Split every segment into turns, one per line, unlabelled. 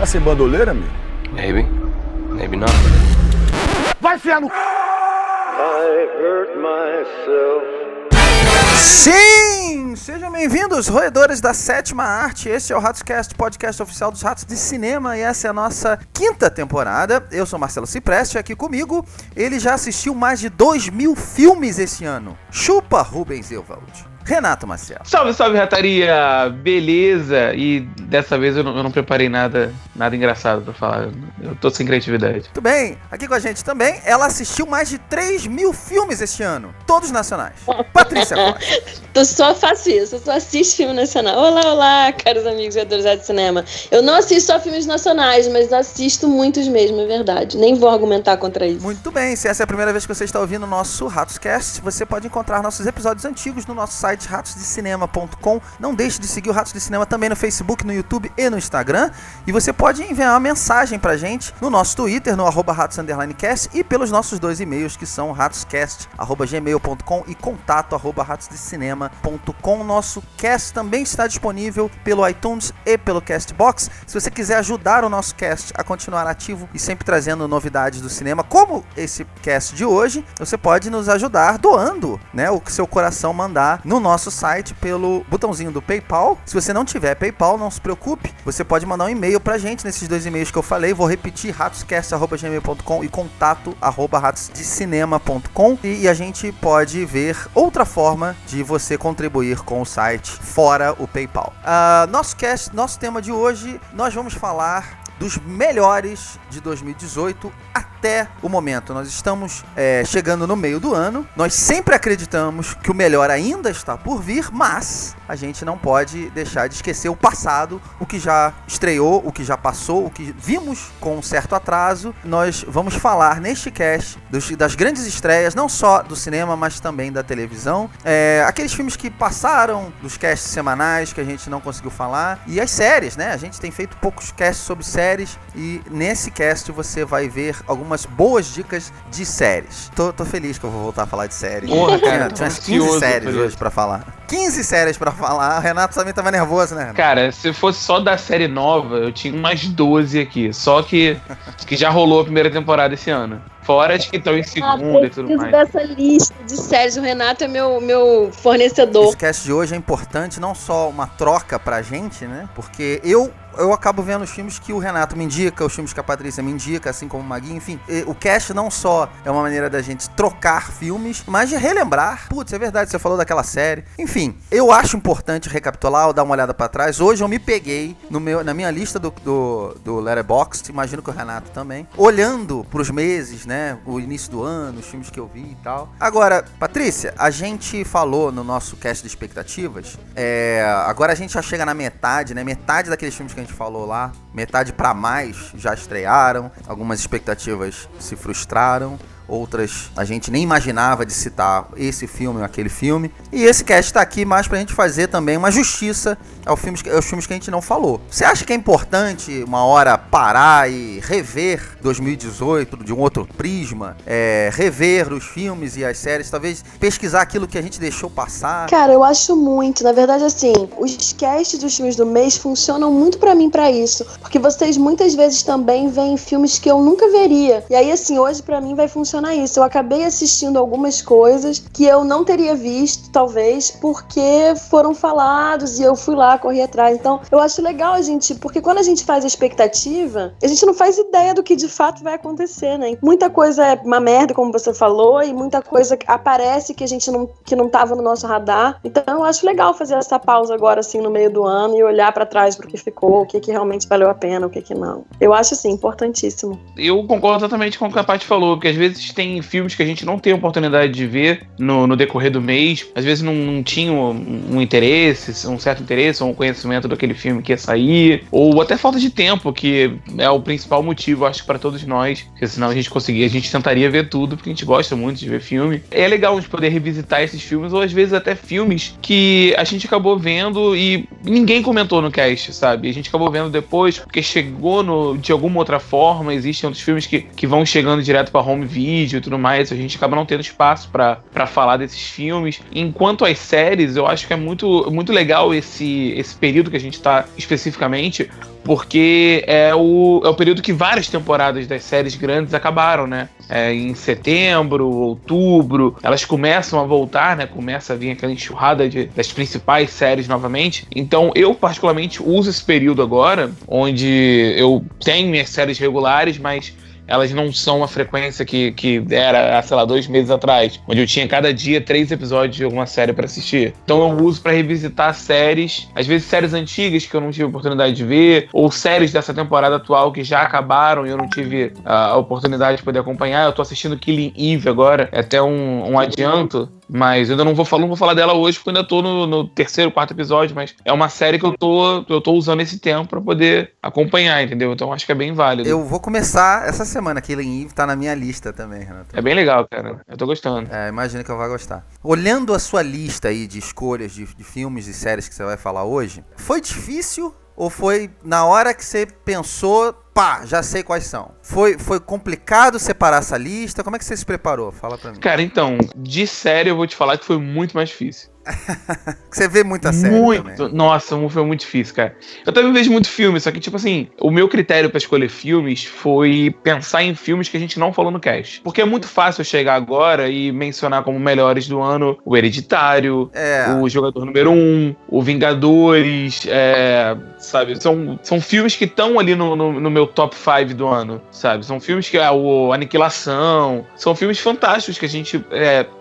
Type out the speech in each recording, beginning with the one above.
Tá sem bandoleira, amigo?
Maybe. Maybe not.
Vai, enfiar no...
I hurt myself.
Sim! Sejam bem-vindos, roedores da sétima arte. Este é o RatosCast, podcast oficial dos Ratos de Cinema, e essa é a nossa quinta temporada. Eu sou Marcelo Cipreste, aqui comigo. Ele já assistiu mais de 2.000 filmes esse ano. Chupa, Rubens Euvald. Renato Maciel.
Salve, salve, rataria! Beleza! E dessa vez eu não preparei nada engraçado pra falar. Eu tô sem criatividade.
Tudo bem. Aqui com a gente também, ela assistiu mais de 3.000 filmes este ano. Todos nacionais. Patrícia Costa.
Eu só faço isso, eu só assisto filme nacional. Olá, caros amigos vereadores de cinema. Eu não assisto só filmes nacionais, mas assisto muitos mesmo, é verdade. Nem vou argumentar contra isso.
Muito bem, se essa é a primeira vez que você está ouvindo o nosso RatosCast, você pode encontrar nossos episódios antigos no nosso site ratosdecinema.com. Não deixe de seguir o Ratos de Cinema também no Facebook, no YouTube e no Instagram. E você pode enviar uma mensagem pra gente no nosso Twitter, no @ratos_cast, e pelos nossos dois e-mails, que são ratoscast@gmail.com e contato@ratosdecinema.com. Nosso cast também está disponível pelo iTunes e pelo Castbox. Se você quiser ajudar o nosso cast a continuar ativo e sempre trazendo novidades do cinema, como esse cast de hoje, você pode nos ajudar doando, né, o que seu coração mandar no nosso site pelo botãozinho do PayPal. Se você não tiver PayPal, não se preocupe, você pode mandar um e-mail pra gente nesses dois e-mails que eu falei. Vou repetir: ratoscast@gmail.com e contato@ratosdecinema.com, e a gente pode ver outra forma de você contribuir com o site fora o PayPal. Nosso tema de hoje, nós vamos falar dos melhores de 2018 até o momento. Nós estamos chegando no meio do ano. Nós sempre acreditamos que o melhor ainda está por vir, mas a gente não pode deixar de esquecer o passado, o que já estreou, o que já passou, o que vimos com um certo atraso. Nós vamos falar neste cast das grandes estreias, não só do cinema, mas também da televisão. Aqueles filmes que passaram dos casts semanais, que a gente não conseguiu falar. E as séries, né? A gente tem feito poucos casts sobre séries, e nesse cast você vai ver algumas boas dicas de séries. Tô feliz que eu vou voltar a falar de séries.
Porra, cara,
tinha umas 15 séries hoje pra falar. 15 séries pra falar. O Renato também tava nervoso, né, Renato?
Cara, se fosse só da série nova, eu tinha umas 12 aqui. Só que já rolou a primeira temporada esse ano. Fora de que estão em segunda e tudo mais.
Dessa lista de séries, o Renato é meu fornecedor.
Esse cast de hoje é importante, não só uma troca pra gente, né? Porque eu acabo vendo os filmes que o Renato me indica, os filmes que a Patrícia me indica, assim como o Maguinho, enfim. O cast não só é uma maneira da gente trocar filmes, mas de relembrar. Putz, é verdade, você falou daquela série. Enfim, eu acho importante recapitular ou dar uma olhada pra trás. Hoje eu me peguei na minha lista do Letterboxd, imagino que o Renato também, olhando pros meses, né? O início do ano, os filmes que eu vi e tal. Agora, Patrícia, a gente falou no nosso cast de expectativas, agora a gente já chega na metade, né? Metade daqueles filmes que a gente falou lá, metade pra mais já estrearam, algumas expectativas se frustraram, outras a gente nem imaginava de citar esse filme ou aquele filme. E esse cast tá aqui mais pra gente fazer também uma justiça aos filmes que a gente não falou. Você acha que é importante uma hora parar e rever 2018 de um outro prisma? Rever os filmes e as séries, talvez pesquisar aquilo que a gente deixou passar?
Cara, eu acho muito. Na verdade, assim, os casts dos filmes do mês funcionam muito pra mim pra isso. Porque vocês muitas vezes também veem filmes que eu nunca veria. E aí, assim, hoje pra mim vai funcionar isso. Eu acabei assistindo algumas coisas que eu não teria visto, talvez, porque foram falados e eu fui lá, corri atrás. Então, eu acho legal a gente, porque quando a gente faz a expectativa, a gente não faz ideia do que de fato vai acontecer, né? Muita coisa é uma merda, como você falou, e muita coisa aparece que não tava no nosso radar. Então, eu acho legal fazer essa pausa agora, assim, no meio do ano e olhar pra trás pro que ficou, o que realmente valeu a pena, o que não. Eu acho, assim, importantíssimo.
Eu concordo totalmente com o que a Paty falou, porque às vezes tem filmes que a gente não tem oportunidade de ver no decorrer do mês, às vezes não tinha um interesse, um certo interesse ou um conhecimento daquele filme que ia sair, ou até falta de tempo, que é o principal motivo, acho que para todos nós, porque senão a gente tentaria ver tudo, porque a gente gosta muito de ver filme. É legal a gente poder revisitar esses filmes, ou às vezes até filmes que a gente acabou vendo e ninguém comentou no cast, sabe? A gente acabou vendo depois, porque chegou de alguma outra forma. Existem outros filmes que vão chegando direto pra home video, vídeo e tudo mais, a gente acaba não tendo espaço pra falar desses filmes. Enquanto as séries, eu acho que é muito legal esse período que a gente tá especificamente, porque é o período que várias temporadas das séries grandes acabaram, né? Em setembro, outubro, elas começam a voltar, né? Começa a vir aquela enxurrada das principais séries novamente. Então, eu particularmente uso esse período agora, onde eu tenho minhas séries regulares, mas elas não são a frequência que era, sei lá, 2 meses atrás, onde eu tinha cada dia 3 episódios de alguma série pra assistir. Então eu uso pra revisitar séries, às vezes séries antigas que eu não tive oportunidade de ver, ou séries dessa temporada atual que já acabaram e eu não tive a oportunidade de poder acompanhar. Eu tô assistindo Killing Eve agora, é até um adianto, mas eu ainda não vou falar dela hoje, porque eu ainda tô no 3º, 4º episódio, mas é uma série que eu tô usando esse tempo pra poder acompanhar, entendeu? Então acho que é bem válido.
Eu vou começar essa semana, Killing Eve tá na minha lista também, Renato.
É bem legal, cara. Eu tô gostando.
Imagino que eu vou gostar. Olhando a sua lista aí de escolhas de filmes e séries que você vai falar hoje, foi difícil ou foi na hora que você pensou, pá, já sei quais são? Foi complicado separar essa lista? Como é que você se preparou? Fala pra mim.
Cara, então, de série eu vou te falar que foi muito mais difícil.
Você vê muita série
muito
também.
Nossa, foi muito difícil, cara. Eu também vejo muito filme, só que, tipo assim, o meu critério pra escolher filmes foi pensar em filmes que a gente não falou no cast. Porque é muito fácil eu chegar agora e mencionar como melhores do ano o Hereditário, o Jogador Número 1, o Vingadores, sabe? São filmes que estão ali no meu top 5 do ano, sabe? São filmes que o Aniquilação, são filmes fantásticos que a gente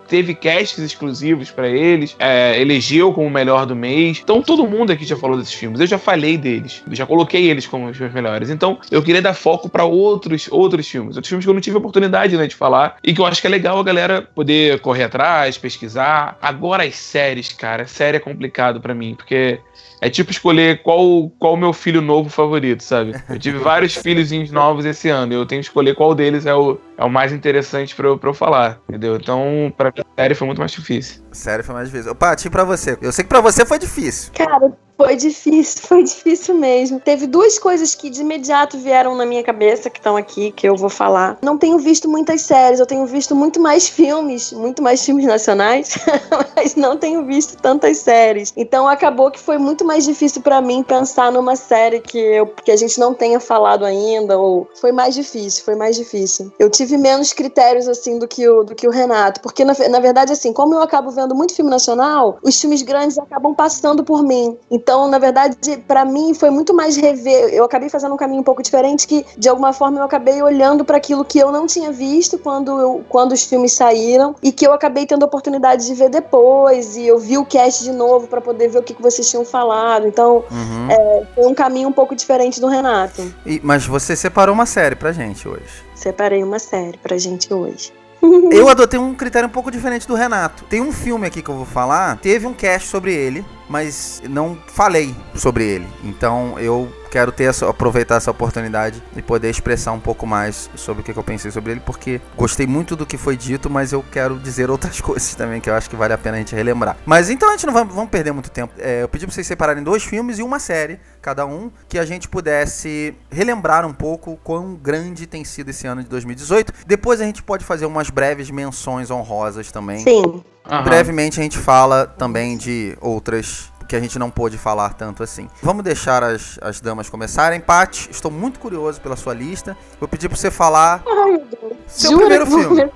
teve casts exclusivos pra eles, elegeu como o melhor do mês. Então todo mundo aqui já falou desses filmes, eu já falei deles, eu já coloquei eles como os meus melhores. Então eu queria dar foco pra outros filmes que eu não tive a oportunidade, né, de falar, e que eu acho que é legal a galera poder correr atrás, pesquisar. Agora as séries, cara, série é complicado pra mim, porque é tipo escolher qual o meu filho novo favorito, sabe? Eu tive vários filhozinhos novos esse ano, e eu tenho que escolher qual deles é o mais interessante pra eu falar, entendeu? Então, pra mim, a série foi muito mais difícil.
Série foi mais difícil. Paty, pra você? Eu sei que pra você foi difícil.
Cara, foi difícil mesmo. Teve 2 coisas que de imediato vieram na minha cabeça, que estão aqui, que eu vou falar. Não tenho visto muitas séries, eu tenho visto muito mais filmes nacionais, mas não tenho visto tantas séries. Então acabou que foi muito mais difícil pra mim pensar numa série que a gente não tenha falado ainda, ou foi mais difícil. Eu tive menos critérios, assim, do que o Renato, porque na verdade, assim, como eu acabo vendo muito filme nacional, os filmes grandes acabam passando por mim. Então, na verdade, pra mim foi muito mais rever. Eu acabei fazendo um caminho um pouco diferente, que de alguma forma eu acabei olhando pra aquilo que eu não tinha visto quando os filmes saíram, e que eu acabei tendo a oportunidade de ver depois, e eu vi o cast de novo pra poder ver o que vocês tinham falado. Então, foi um caminho um pouco diferente do Renato.
Mas você separou uma série pra gente hoje.
Separei uma série pra gente hoje.
Eu adotei um critério um pouco diferente do Renato. Tem um filme aqui que eu vou falar, teve um cast sobre ele, mas não falei sobre ele. Então eu quero aproveitar essa oportunidade e poder expressar um pouco mais sobre o que eu pensei sobre ele, porque gostei muito do que foi dito, mas eu quero dizer outras coisas também que eu acho que vale a pena a gente relembrar. Mas então a gente não vamos perder muito tempo. Eu pedi pra vocês separarem 2 filmes e uma série, cada um, que a gente pudesse relembrar um pouco quão grande tem sido esse ano de 2018. Depois a gente pode fazer umas breves menções honrosas também.
Sim.
Brevemente a gente fala também de outras que a gente não pôde falar tanto assim. Vamos deixar as damas começarem. Paty, estou muito curioso pela sua lista. Vou pedir pra você falar seu primeiro filme.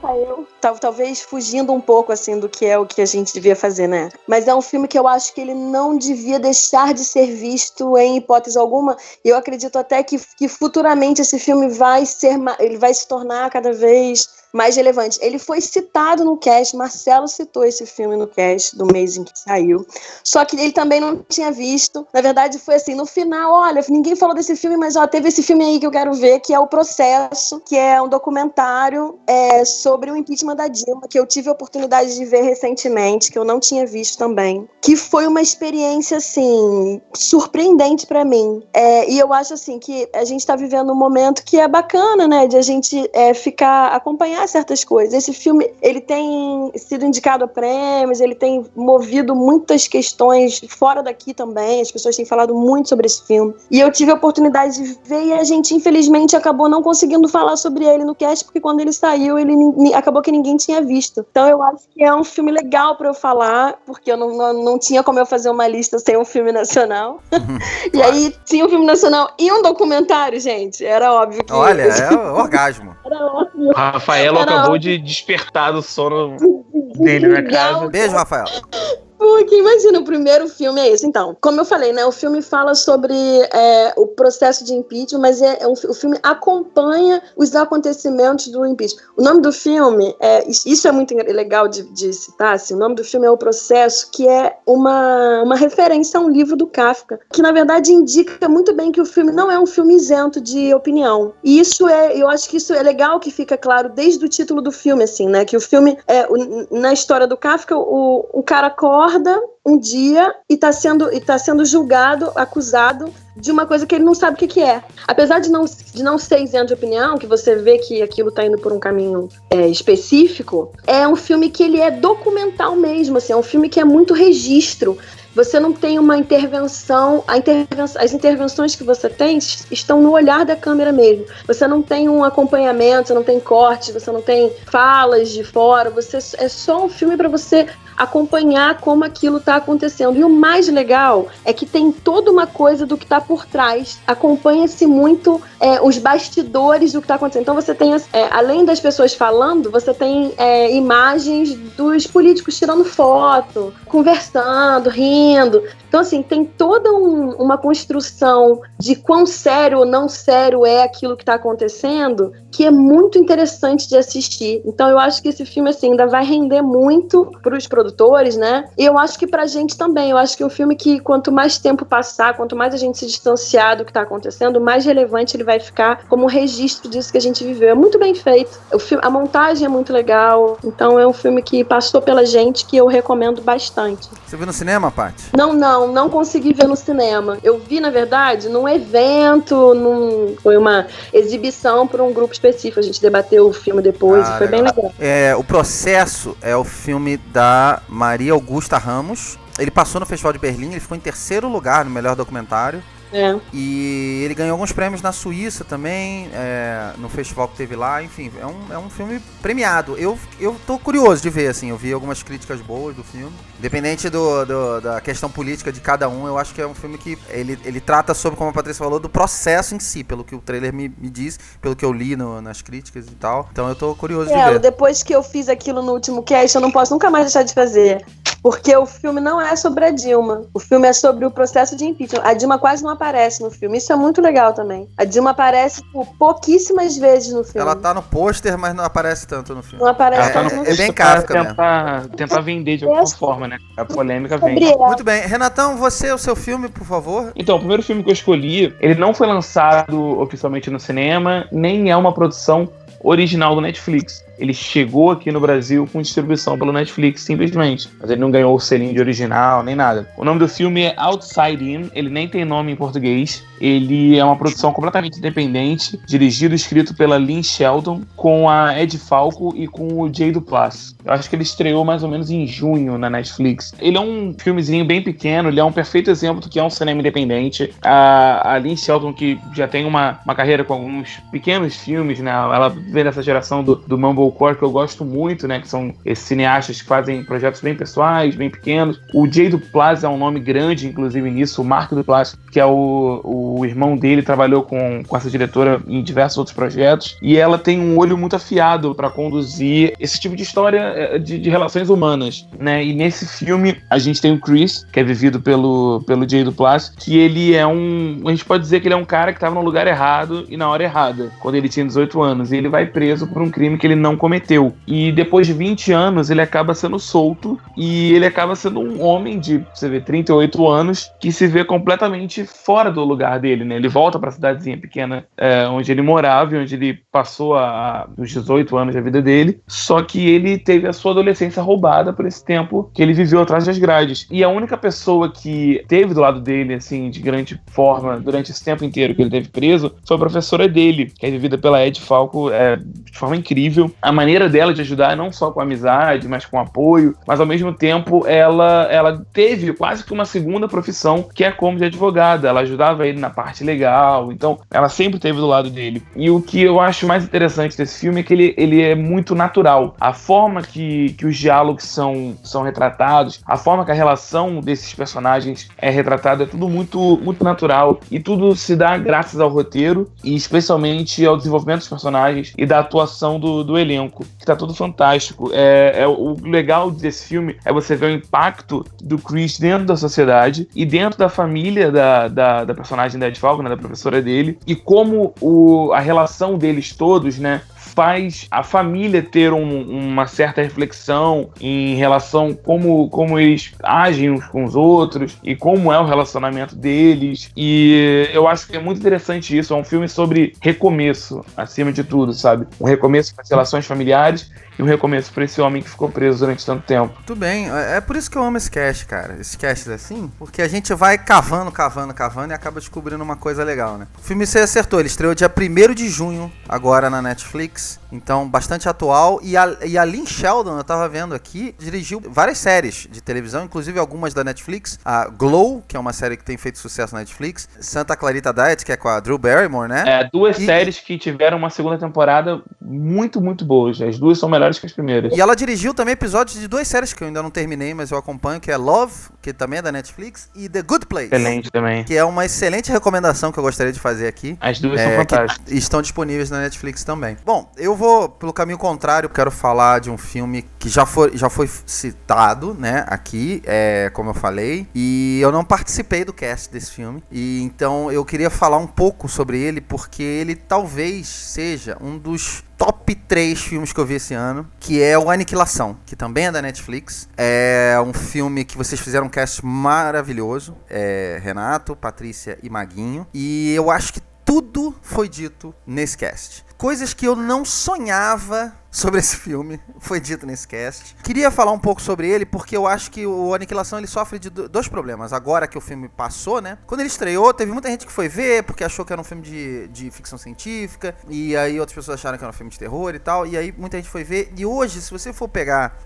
Talvez fugindo um pouco, assim, do que é o que a gente devia fazer, né? Mas é um filme que eu acho que ele não devia deixar de ser visto em hipótese alguma. E eu acredito até que futuramente esse filme ele vai se tornar cada vez mais relevante. Ele foi citado no cast, Marcelo citou esse filme no cast do mês em que saiu, só que ele também não tinha visto. Na verdade foi assim, no final, olha, ninguém falou desse filme, mas teve esse filme aí que eu quero ver, que é O Processo, que é um documentário sobre o impeachment Vítima da Dilma, que eu tive a oportunidade de ver recentemente, que eu não tinha visto também, que foi uma experiência, assim, surpreendente pra mim. E eu acho, assim, que a gente tá vivendo um momento que é bacana, né, de a gente acompanhar certas coisas. Esse filme, ele tem sido indicado a prêmios, ele tem movido muitas questões fora daqui também, as pessoas têm falado muito sobre esse filme. E eu tive a oportunidade de ver e a gente, infelizmente, acabou não conseguindo falar sobre ele no cast, porque quando ele saiu, acabou que ninguém tinha visto. Então eu acho que é um filme legal pra eu falar, porque eu não tinha como eu fazer uma lista sem um filme nacional. E aí tinha um filme nacional e um documentário, gente. Era óbvio que...
Olha, é orgasmo.
Era óbvio.
Rafael acabou de despertar do sono dele na casa.
Beijo, Rafael.
Porque imagina, o primeiro filme é esse. Então, como eu falei, né, o filme fala sobre o processo de impeachment, mas o filme acompanha os acontecimentos do impeachment. O nome do filme, isso é muito legal de citar, assim, o nome do filme é O Processo, que é uma referência a um livro do Kafka, que na verdade indica muito bem que o filme não é um filme isento de opinião. E eu acho que isso é legal, que fica claro desde o título do filme, assim, né, que o filme, na história do Kafka, o cara acorda um dia e tá sendo julgado, acusado de uma coisa que ele não sabe o que é. Apesar de não ser isento de opinião, que você vê que aquilo tá indo por um caminho específico, é um filme que ele é documental mesmo, assim, é um filme que é muito registro. Você não tem uma intervenção, as intervenções que você tem estão no olhar da câmera mesmo. Você não tem um acompanhamento, você não tem cortes, você não tem falas de fora, é só um filme para você acompanhar como aquilo está acontecendo. E o mais legal é que tem toda uma coisa do que está por trás. Acompanha-se muito os bastidores do que está acontecendo. Então você tem, além das pessoas falando, você tem imagens dos políticos tirando foto, conversando, rindo. Então, assim, tem toda uma construção de quão sério ou não sério é aquilo que está acontecendo, que é muito interessante de assistir. Então, eu acho que esse filme, assim, ainda vai render muito para os produtores, né? E eu acho que pra gente também. Eu acho que é um filme que, quanto mais tempo passar, quanto mais a gente se distanciar do que está acontecendo, mais relevante ele vai ficar como registro disso que a gente viveu. É muito bem feito. A montagem é muito legal. Então, é um filme que passou pela gente, que eu recomendo bastante.
Você viu no cinema, Paty?
Não consegui ver no cinema. Eu vi, na verdade, num evento, foi uma exibição para um grupo específico. A gente debateu o filme depois e foi bem legal.
O Processo é o filme da Maria Augusta Ramos. Ele passou no Festival de Berlim, ele ficou em 3º lugar no melhor documentário. E ele ganhou alguns prêmios na Suíça também, no festival que teve lá. Enfim, é um filme premiado. Eu tô curioso de ver, assim. Eu vi algumas críticas boas do filme. Independente da questão política de cada um, eu acho que é um filme que ele trata sobre, como a Patrícia falou, do processo em si, pelo que o trailer me diz, pelo que eu li nas críticas e tal. Então eu tô curioso de ver.
Depois que eu fiz aquilo no último cast, eu não posso nunca mais deixar de fazer. Porque o filme não é sobre a Dilma. O filme é sobre o processo de impeachment. A Dilma quase não aparece no filme. Isso é muito legal também. A Dilma aparece por pouquíssimas vezes no filme.
Ela tá no pôster, mas não aparece tanto no filme.
Não aparece.
Ela tá no
é bem Kafka mesmo.
Tentar vender de alguma forma, né? A polêmica vem.
Muito bem. Renatão, o seu filme, por favor.
Então, o primeiro filme que eu escolhi, ele não foi lançado oficialmente no cinema, nem é uma produção original do Netflix. Ele chegou aqui no Brasil com distribuição pelo Netflix, simplesmente. Mas ele não ganhou o selinho de original, nem nada. O nome do filme é Outside In, ele nem tem nome em português. Ele é uma produção completamente independente, dirigido e escrito pela Lynn Shelton, com a Ed Falco e com o Jay Duplass. Eu acho que ele estreou mais ou menos em junho na Netflix. Ele é um filmezinho bem pequeno, ele é um perfeito exemplo do que é um cinema independente. A Lynn Shelton, que já tem uma carreira com alguns pequenos filmes, né? Ela vem dessa geração do Mumblecore, que eu gosto muito, né? Que são esses cineastas que fazem projetos bem pessoais, bem pequenos. O Jay Duplass é um nome grande, inclusive, nisso. O Mark Duplass, que é o irmão dele, trabalhou com essa diretora em diversos outros projetos. E ela tem um olho muito afiado para conduzir esse tipo de história de relações humanas, né? E nesse filme, a gente tem o Chris, que é vivido pelo Jay Duplass, que ele é a gente pode dizer que ele é um cara que estava no lugar errado e na hora errada, quando ele tinha 18 anos. E ele vai preso por um crime que ele não cometeu. E depois de 20 anos, ele acaba sendo solto e ele acaba sendo um homem de, você vê, 38 anos, que se vê completamente fora do lugar dele, né? Ele volta para a cidadezinha pequena onde ele morava e onde ele passou os 18 anos da vida dele, só que ele teve a sua adolescência roubada por esse tempo que ele viveu atrás das grades. E a única pessoa que teve do lado dele, assim, de grande forma, durante esse tempo inteiro que ele teve preso, foi a professora dele, que é vivida pela Ed Falco de forma incrível. A maneira dela de ajudar é não só com amizade, mas com apoio, mas ao mesmo tempo ela teve quase que uma segunda profissão, que é como de advogada. Ela ajudava ele na parte legal, então ela sempre esteve do lado dele. E o que eu acho mais interessante desse filme é que ele é muito natural. A forma que os diálogos são retratados, a forma que a relação desses personagens é retratada, é tudo muito, muito natural, e tudo se dá graças ao roteiro e especialmente ao desenvolvimento dos personagens e da atuação do elenco, que tá tudo fantástico. O legal desse filme é você ver o impacto do Chris dentro da sociedade e dentro da família da personagem da Ed Falco, né, da professora dele, e como a relação deles todos, né, faz a família ter uma certa reflexão em relação como eles agem uns com os outros e como é o relacionamento deles. E eu acho que é muito interessante isso. É um filme sobre recomeço, acima de tudo, sabe? Um recomeço para as relações familiares e um recomeço para esse homem que ficou preso durante tanto tempo.
Tudo bem, é por isso que eu amo esse cast, cara. Esse cast é assim, porque a gente vai cavando e acaba descobrindo uma coisa legal, né? O filme você acertou, ele estreou dia 1º de junho, agora na Netflix, então bastante atual. E a Lynn Sheldon, eu tava vendo aqui, dirigiu várias séries de televisão, inclusive algumas da Netflix. A Glow, que é uma série que tem feito sucesso na Netflix. Santa Clarita Diet, que é com a Drew Barrymore, né?
Duas séries que tiveram uma segunda temporada muito, muito boas. As duas são melhores que as primeiras.
E ela dirigiu também episódios de duas séries que eu ainda não terminei, mas eu acompanho, que é Love, que também é da Netflix, e The Good Place.
Excelente também.
Que é uma excelente recomendação que eu gostaria de fazer aqui.
As duas são fantásticas.
Que estão disponíveis na Netflix também. Bom, eu vou pelo caminho contrário, quero falar de um filme que já foi citado, né, aqui, como eu falei, e eu não participei do cast desse filme, e então eu queria falar um pouco sobre ele, porque ele talvez seja um dos top 3 filmes que eu vi esse ano, que é o Aniquilação, que também é da Netflix. É um filme que vocês fizeram um cast maravilhoso, Renato, Patrícia e Maguinho, e eu acho que tudo foi dito nesse cast. Coisas que eu não sonhava sobre esse filme foi dito nesse cast. Queria falar um pouco sobre ele porque eu acho que o Aniquilação ele sofre de dois problemas. Agora que o filme passou, né? Quando ele estreou, teve muita gente que foi ver porque achou que era um filme de ficção científica, e aí outras pessoas acharam que era um filme de terror e tal, e aí muita gente foi ver. E hoje, se você for pegar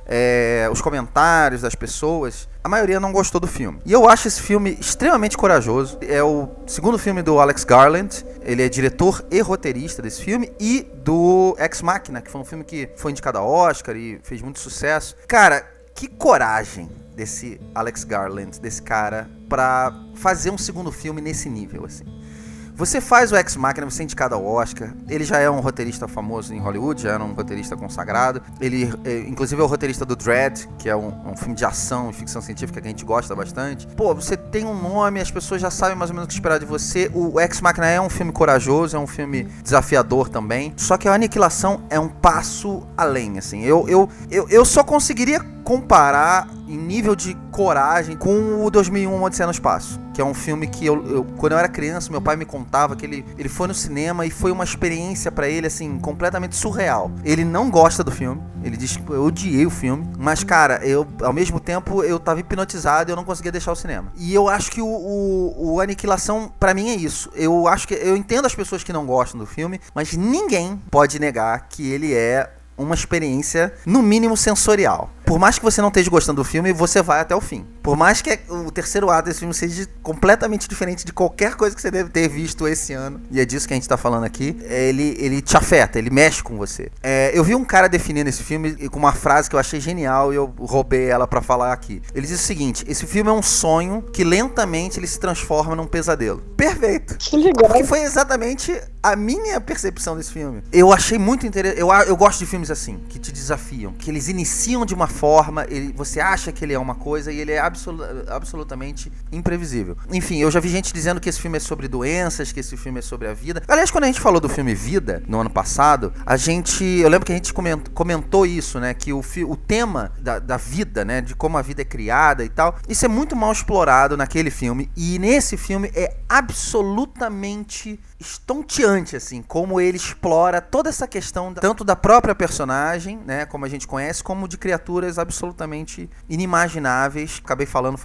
os comentários das pessoas, a maioria não gostou do filme. E eu acho esse filme extremamente corajoso. É o segundo filme do Alex Garland. Ele é diretor e roteirista desse filme, e do Ex Machina, que foi um filme que foi indicado a Oscar e fez muito sucesso. Cara, que coragem desse Alex Garland, desse cara, pra fazer um segundo filme nesse nível, assim. Você faz o Ex Machina, você é indicado ao Oscar. Ele já é um roteirista famoso em Hollywood, já era um roteirista consagrado. Ele, inclusive, é o roteirista do Dredd, que é um filme de ação e ficção científica que a gente gosta bastante. Pô, você tem um nome, as pessoas já sabem mais ou menos o que esperar de você. O Ex Machina é um filme corajoso, é um filme desafiador também. Só que a Aniquilação é um passo além, assim. Eu só conseguiria comparar em nível de coragem com o 2001 Odisseia no Espaço, que é um filme que quando eu era criança, meu pai me contava que ele foi no cinema e foi uma experiência pra ele, assim, completamente surreal. Ele não gosta do filme, ele diz que eu odiei o filme, mas, cara, ao mesmo tempo, eu tava hipnotizado e eu não conseguia deixar o cinema. E eu acho que o Aniquilação, pra mim, é isso. Eu acho que eu entendo as pessoas que não gostam do filme, mas ninguém pode negar que ele é uma experiência, no mínimo, sensorial. Por mais que você não esteja gostando do filme, você vai até o fim. Por mais que o terceiro ato desse filme seja completamente diferente de qualquer coisa que você deve ter visto esse ano, e é disso que a gente tá falando aqui, ele te afeta, ele mexe com você. Eu vi um cara definindo esse filme com uma frase que eu achei genial e eu roubei ela pra falar aqui. Ele diz o seguinte: esse filme é um sonho que lentamente ele se transforma num pesadelo. Perfeito!
Que legal!
Porque foi exatamente a minha percepção desse filme. Eu achei muito interessante. Eu gosto de filmes assim, que te desafiam, que eles iniciam de uma forma, você acha que ele é uma coisa e ele é absolutamente imprevisível. Enfim, eu já vi gente dizendo que esse filme é sobre doenças, que esse filme é sobre a vida. Aliás, quando a gente falou do filme Vida, no ano passado, eu lembro que a gente comentou isso, né, que o tema da vida, né, de como a vida é criada e tal, isso é muito mal explorado naquele filme, e nesse filme é absolutamente estonteante, assim, como ele explora toda essa questão tanto da própria personagem, né, como a gente conhece, como de criaturas absolutamente inimagináveis. Acabei falando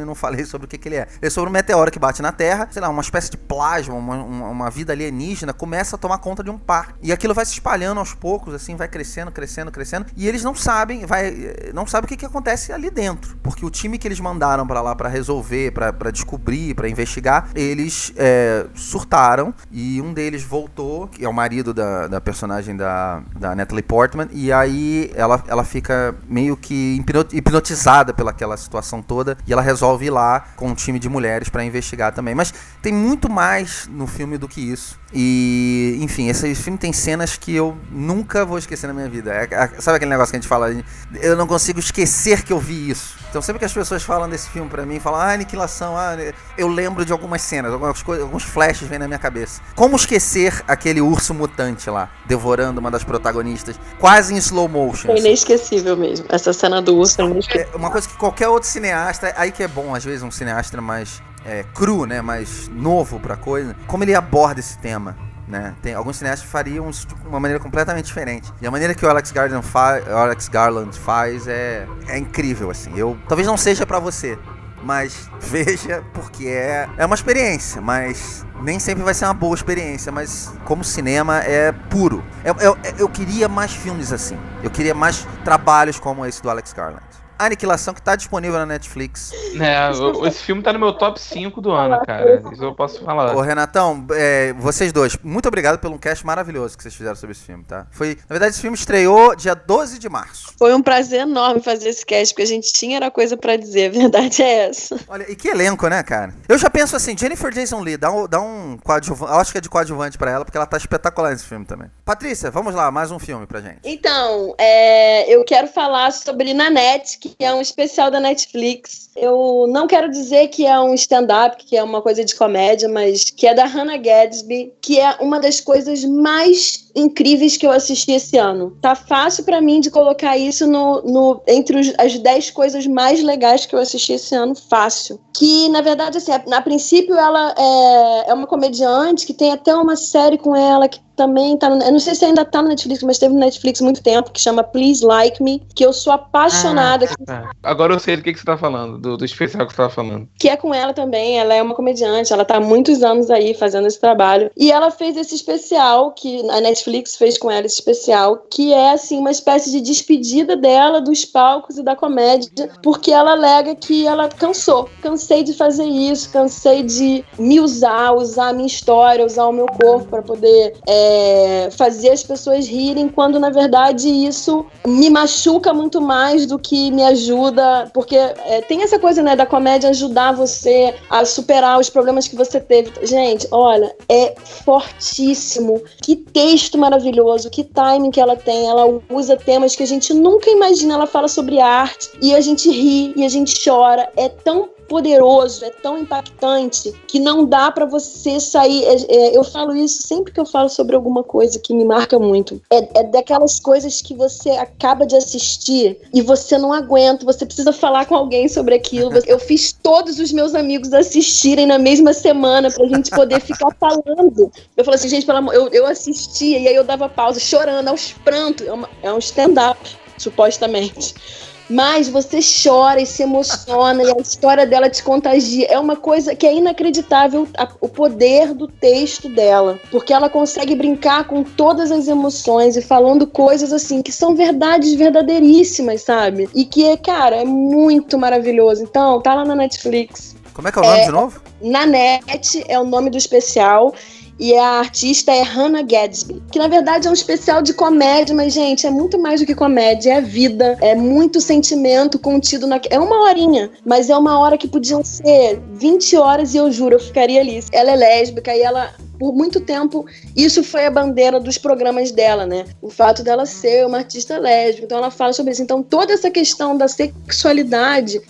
e não falei sobre o que ele é. Ele é sobre um meteoro que bate na Terra, sei lá, uma espécie de plasma, uma vida alienígena, começa a tomar conta de um parque. E aquilo vai se espalhando aos poucos, assim, vai crescendo, e eles não sabem o que acontece ali dentro, porque o time que eles mandaram pra lá pra resolver, pra descobrir, pra investigar, eles surtaram. E um deles voltou, que é o marido da personagem da Natalie Portman, e aí ela fica meio que hipnotizada pelaquela situação toda, e ela resolve ir lá com um time de mulheres pra investigar também. Mas tem muito mais no filme do que isso. E, enfim, esse filme tem cenas que eu nunca vou esquecer na minha vida. Sabe aquele negócio que a gente fala? Eu não consigo esquecer que eu vi isso. Então sempre que as pessoas falam desse filme pra mim, falam, aniquilação, eu lembro de algumas cenas, alguns flashes vêm na minha cabeça. Como esquecer aquele urso mutante lá, devorando uma das protagonistas, quase em slow motion.
É inesquecível mesmo. Essa cena do urso é inesquecível.
É uma coisa que qualquer outro cineasta, aí que é bom, às vezes, um cineasta mais cru, né, mais novo pra coisa, como ele aborda esse tema, né? Alguns cineastas fariam isso de uma maneira completamente diferente. E a maneira que o Alex Garland faz é incrível, assim. Talvez não seja pra você, mas veja, porque é uma experiência, mas nem sempre vai ser uma boa experiência, mas como cinema é puro. Eu queria mais filmes assim. Eu queria mais trabalhos como esse do Alex Garland. Aniquilação, que tá disponível na Netflix.
Esse filme tá no meu top 5 do ano, cara. Isso eu posso falar.
Ô, Renatão, vocês dois, muito obrigado pelo cast maravilhoso que vocês fizeram sobre esse filme, tá? Na verdade, esse filme estreou dia 12 de março.
Foi um prazer enorme fazer esse cast, porque a gente tinha coisa pra dizer, a verdade é essa.
Olha, e que elenco, né, cara? Eu já penso assim, Jennifer Jason Leigh, dá um coadjuvante, acho que é de coadjuvante pra ela, porque ela tá espetacular nesse filme também. Patrícia, vamos lá, mais um filme pra gente.
Então, eu quero falar sobre Nanette, que é um especial da Netflix. Eu não quero dizer que é um stand-up, que é uma coisa de comédia, mas que é da Hannah Gadsby, que é uma das coisas mais incríveis que eu assisti esse ano. Tá fácil pra mim de colocar isso entre as 10 coisas mais legais que eu assisti esse ano, fácil. Que, na verdade, assim, a princípio ela é uma comediante, que tem até uma série com ela, que também tá eu não sei se ainda tá no Netflix, mas teve no Netflix há muito tempo, que chama Please Like Me, que eu sou apaixonada.
Agora eu sei do que você tá falando, do especial que você tá falando.
Que é com ela também, ela é uma comediante, ela tá há muitos anos aí fazendo esse trabalho, e ela fez esse especial, que a Netflix fez com ela esse especial, que é assim, uma espécie de despedida dela dos palcos e da comédia, porque ela alega que ela cansei de fazer isso, cansei de me usar a minha história, usar o meu corpo para poder fazer as pessoas rirem, quando na verdade isso me machuca muito mais do que me ajuda, porque tem essa coisa, né, da comédia ajudar você a superar os problemas que você teve. Gente, olha, é fortíssimo. Que texto maravilhoso, que timing que ela tem. Ela usa temas que a gente nunca imagina. Ela fala sobre arte e a gente ri e a gente chora. É tão poderoso, é tão impactante que não dá pra você sair. Eu falo isso sempre que eu falo sobre alguma coisa que me marca muito. É daquelas coisas que você acaba de assistir e você não aguenta, você precisa falar com alguém sobre aquilo. Eu fiz todos os meus amigos assistirem na mesma semana pra gente poder ficar falando. Eu falei assim, gente, pelo amor, eu assistia e aí eu dava pausa, chorando aos prantos. É um stand-up, supostamente. Mas você chora e se emociona e a história dela te contagia. É uma coisa que é inacreditável, o poder do texto dela. Porque ela consegue brincar com todas as emoções e falando coisas assim, que são verdades verdadeiríssimas, sabe? E que, cara, é muito maravilhoso. Então, tá lá na Netflix.
Como é que é o nome de novo?
Nanette é o nome do especial. E a artista é Hannah Gadsby, que na verdade é um especial de comédia, mas gente, é muito mais do que comédia, é vida, é muito sentimento contido é 1 horinha, mas é 1 hora que podiam ser 20 horas e eu juro, eu ficaria ali. Ela é lésbica e ela por muito tempo, isso foi a bandeira dos programas dela, né? O fato dela ser uma artista lésbica. Então ela fala sobre isso. Então toda essa questão da sexualidade,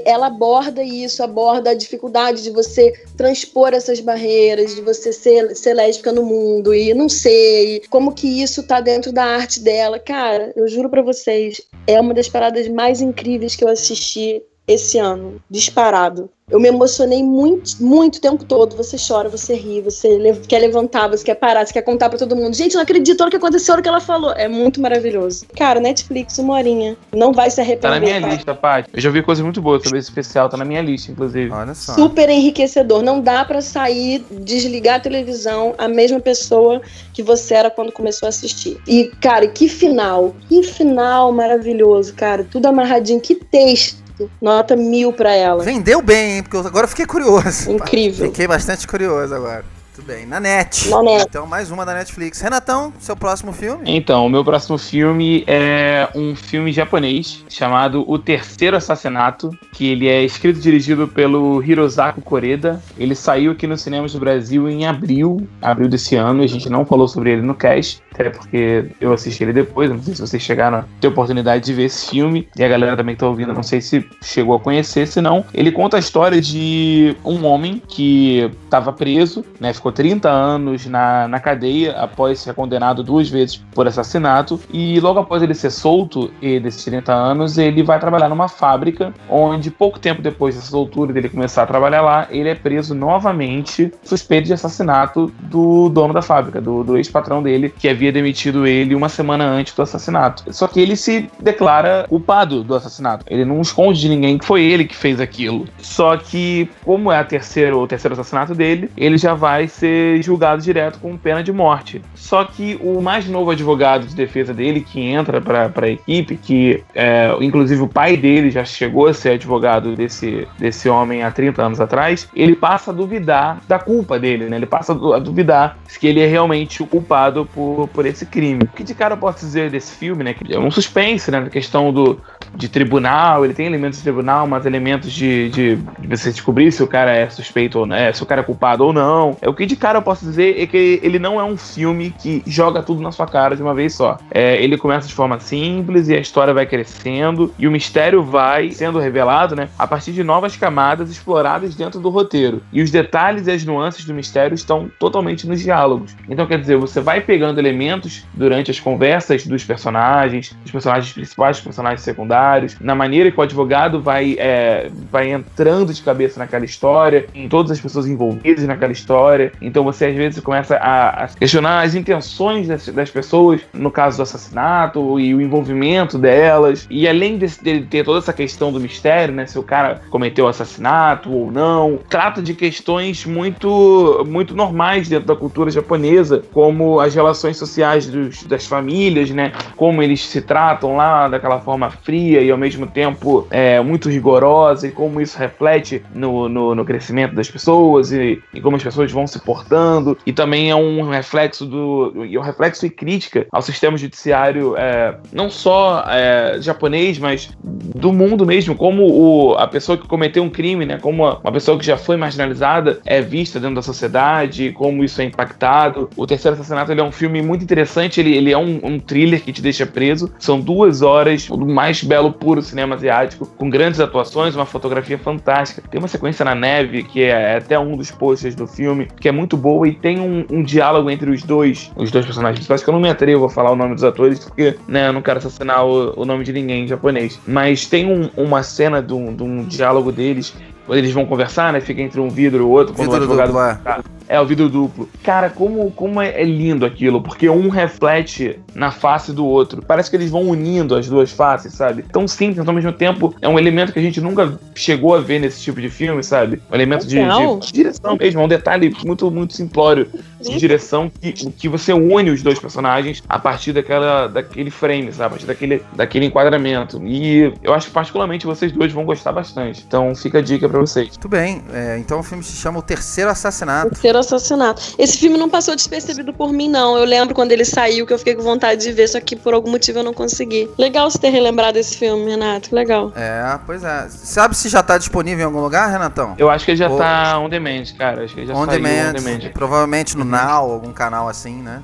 ela aborda isso, aborda a dificuldade de você transpor essas barreiras, de você ser lésbica no mundo e não sei, como que isso tá dentro da arte dela. Cara, eu juro pra vocês, é uma das paradas mais incríveis que eu assisti esse ano, disparado. Eu me emocionei muito, muito o tempo todo. Você chora, você ri, você quer levantar, você quer parar, você quer contar pra todo mundo. Gente, não acredito no que aconteceu, no que ela falou. É muito maravilhoso. Cara, Netflix, 1 horinha. Não vai se arrepender.
Tá na minha
pai.
lista, Paty. Eu já ouvi coisas muito boas sobre esse especial, tá na minha lista, inclusive.
Olha só.
Super enriquecedor. Não dá pra sair, desligar a televisão, a mesma pessoa que você era quando começou a assistir. E, cara, que final maravilhoso, cara. Tudo amarradinho, que texto. Nota 1000 pra ela.
Vendeu bem, hein? Porque agora eu fiquei curioso.
Incrível.
Fiquei bastante curioso agora. Muito bem. Na net.
Na net.
Então, mais uma da Netflix. Renatão, seu próximo filme?
Então, o meu próximo filme é um filme japonês chamado O Terceiro Assassinato, que ele é escrito e dirigido pelo Hirosako Koreda. Ele saiu aqui nos cinemas do Brasil em abril desse ano, e a gente não falou sobre ele no cast, até porque eu assisti ele depois, não sei se vocês chegaram a ter oportunidade de ver esse filme, e a galera também que tá ouvindo, não sei se chegou a conhecer, se não. Ele conta a história de um homem que estava preso, né, ficou 30 anos na cadeia após ser condenado 2 vezes por assassinato, e logo após ele ser solto, e desses 30 anos, ele vai trabalhar numa fábrica, onde pouco tempo depois dessa soltura dele começar a trabalhar lá, ele é preso novamente, suspeito de assassinato do dono da fábrica, do ex-patrão dele, que havia demitido ele 1 semana antes do assassinato. Só que ele se declara culpado do assassinato. Ele não esconde de ninguém que foi ele que fez aquilo. Só que, como é o terceiro assassinato dele, ele já vai ser julgado direto com pena de morte. Só que o mais novo advogado de defesa dele, que entra pra equipe, que inclusive o pai dele já chegou a ser advogado desse homem há 30 anos atrás, ele passa a duvidar da culpa dele, né? Ele passa a duvidar que ele é realmente o culpado por esse crime. O que de cara eu posso dizer desse filme, né? Que é um suspense, né? Na questão de tribunal, ele tem elementos de tribunal, mas elementos de você descobrir se o cara é suspeito ou não, se o cara é culpado ou não. O que de cara eu posso dizer é que ele não é um filme que joga tudo na sua cara de uma vez só. Ele começa de forma simples e a história vai crescendo e o mistério vai sendo revelado, né, a partir de novas camadas exploradas dentro do roteiro. E os detalhes e as nuances do mistério estão totalmente nos diálogos. Então, quer dizer, você vai pegando elementos durante as conversas dos personagens principais, dos personagens secundários, na maneira que o advogado vai entrando de cabeça naquela história, em todas as pessoas envolvidas naquela história. Então você às vezes começa a questionar as intenções das pessoas no caso do assassinato e o envolvimento delas. E além de ter toda essa questão do mistério, né, se o cara cometeu o assassinato ou não, trata de questões muito, muito normais dentro da cultura japonesa, como as relações sociais das famílias, né, como eles se tratam lá daquela forma fria e ao mesmo tempo muito rigorosa, e como isso reflete no crescimento das pessoas e como as pessoas vão se portando. E também é um reflexo e crítica ao sistema judiciário, não só japonês, mas do mundo mesmo, como a pessoa que cometeu um crime, né, como uma pessoa que já foi marginalizada é vista dentro da sociedade, como isso é impactado. O Terceiro Assassinato, ele é um filme muito interessante, ele é um thriller que te deixa preso. São 2 horas do mais belo puro cinema asiático, com grandes atuações, uma fotografia fantástica. Tem uma sequência na neve, que é até um dos posters do filme, que é muito boa, e tem um diálogo entre os dois personagens principais, que eu não me atrevo a falar o nome dos atores, porque, né, eu não quero assassinar o nome de ninguém em japonês. Mas tem uma cena de um diálogo deles, quando eles vão conversar, né, fica entre um vidro e o outro, quando o advogado... o vidro duplo. Cara, como é lindo aquilo, porque um reflete na face do outro. Parece que eles vão unindo as duas faces, sabe? Tão simples, mas ao mesmo tempo é um elemento que a gente nunca chegou a ver nesse tipo de filme, sabe? Um elemento de direção mesmo, um detalhe muito, muito simplório de direção que você une os dois personagens a partir daquele frame, sabe? A partir daquele enquadramento. E eu acho que particularmente vocês dois vão gostar bastante. Então fica a dica pra vocês.
Muito bem. Então o filme se chama O Terceiro Assassinato.
Terceiro Terceiro Assassinato. Esse filme não passou despercebido por mim, não. Eu lembro quando ele saiu que eu fiquei com vontade de ver, só que por algum motivo eu não consegui. Legal você ter relembrado esse filme, Renato. Legal.
Pois é. Sabe se já tá disponível em algum lugar, Renatão?
Eu acho que ele já tá on demand, cara. Acho que ele já saiu on demand.
Provavelmente no Now, algum canal assim, né?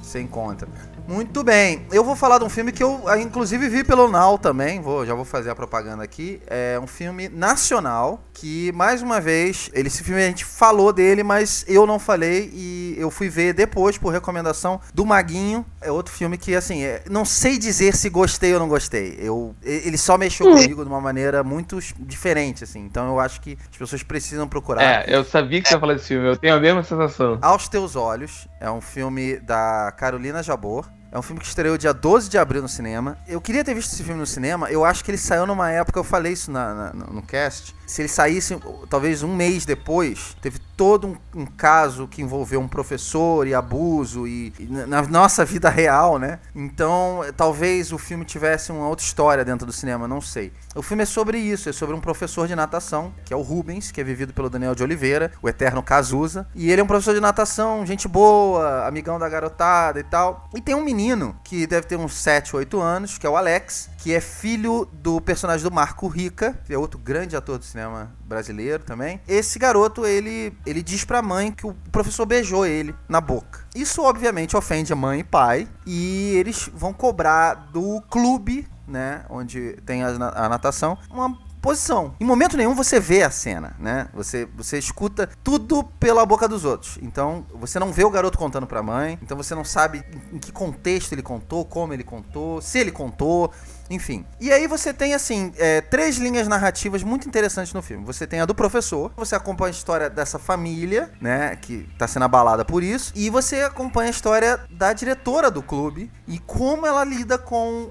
Você encontra. Muito bem, eu vou falar de um filme que eu inclusive vi pelo Now também, já vou fazer a propaganda aqui. É um filme nacional que, mais uma vez, esse filme a gente falou dele, mas eu não falei e eu fui ver depois por recomendação do Maguinho. É outro filme que, assim, não sei dizer se gostei ou não gostei. Ele só mexeu comigo de uma maneira muito diferente, assim, então eu acho que as pessoas precisam procurar.
Eu sabia que você ia falar desse filme, eu tenho a mesma sensação.
Aos Teus Olhos, é um filme da Carolina Jabor. É um filme que estreou dia 12 de abril no cinema. Eu queria ter visto esse filme no cinema. Eu acho que ele saiu numa época, eu falei isso no cast. Se ele saísse, talvez um mês depois, teve todo um caso que envolveu um professor e abuso e na nossa vida real, né? Então, talvez o filme tivesse uma outra história dentro do cinema, não sei. O filme é sobre isso, é sobre um professor de natação, que é o Rubens, que é vivido pelo Daniel de Oliveira, o eterno Cazuza. E ele é um professor de natação, gente boa, amigão da garotada e tal. E tem um menino, que deve ter uns 7, 8 anos, que é o Alex, que é filho do personagem do Marco Rica, que é outro grande ator do cinema brasileiro também. Esse garoto, ele diz pra mãe que o professor beijou ele na boca. Isso, obviamente, ofende a mãe e pai, e eles vão cobrar do clube, né, onde tem a natação, uma posição. Em momento nenhum você vê a cena, né? Você escuta tudo pela boca dos outros. Então, você não vê o garoto contando pra mãe, então você não sabe em que contexto ele contou, como ele contou, se ele contou, enfim. E aí você tem, assim, 3 linhas narrativas muito interessantes no filme. Você tem a do professor, você acompanha a história dessa família, né, que tá sendo abalada por isso, e você acompanha a história da diretora do clube e como ela lida com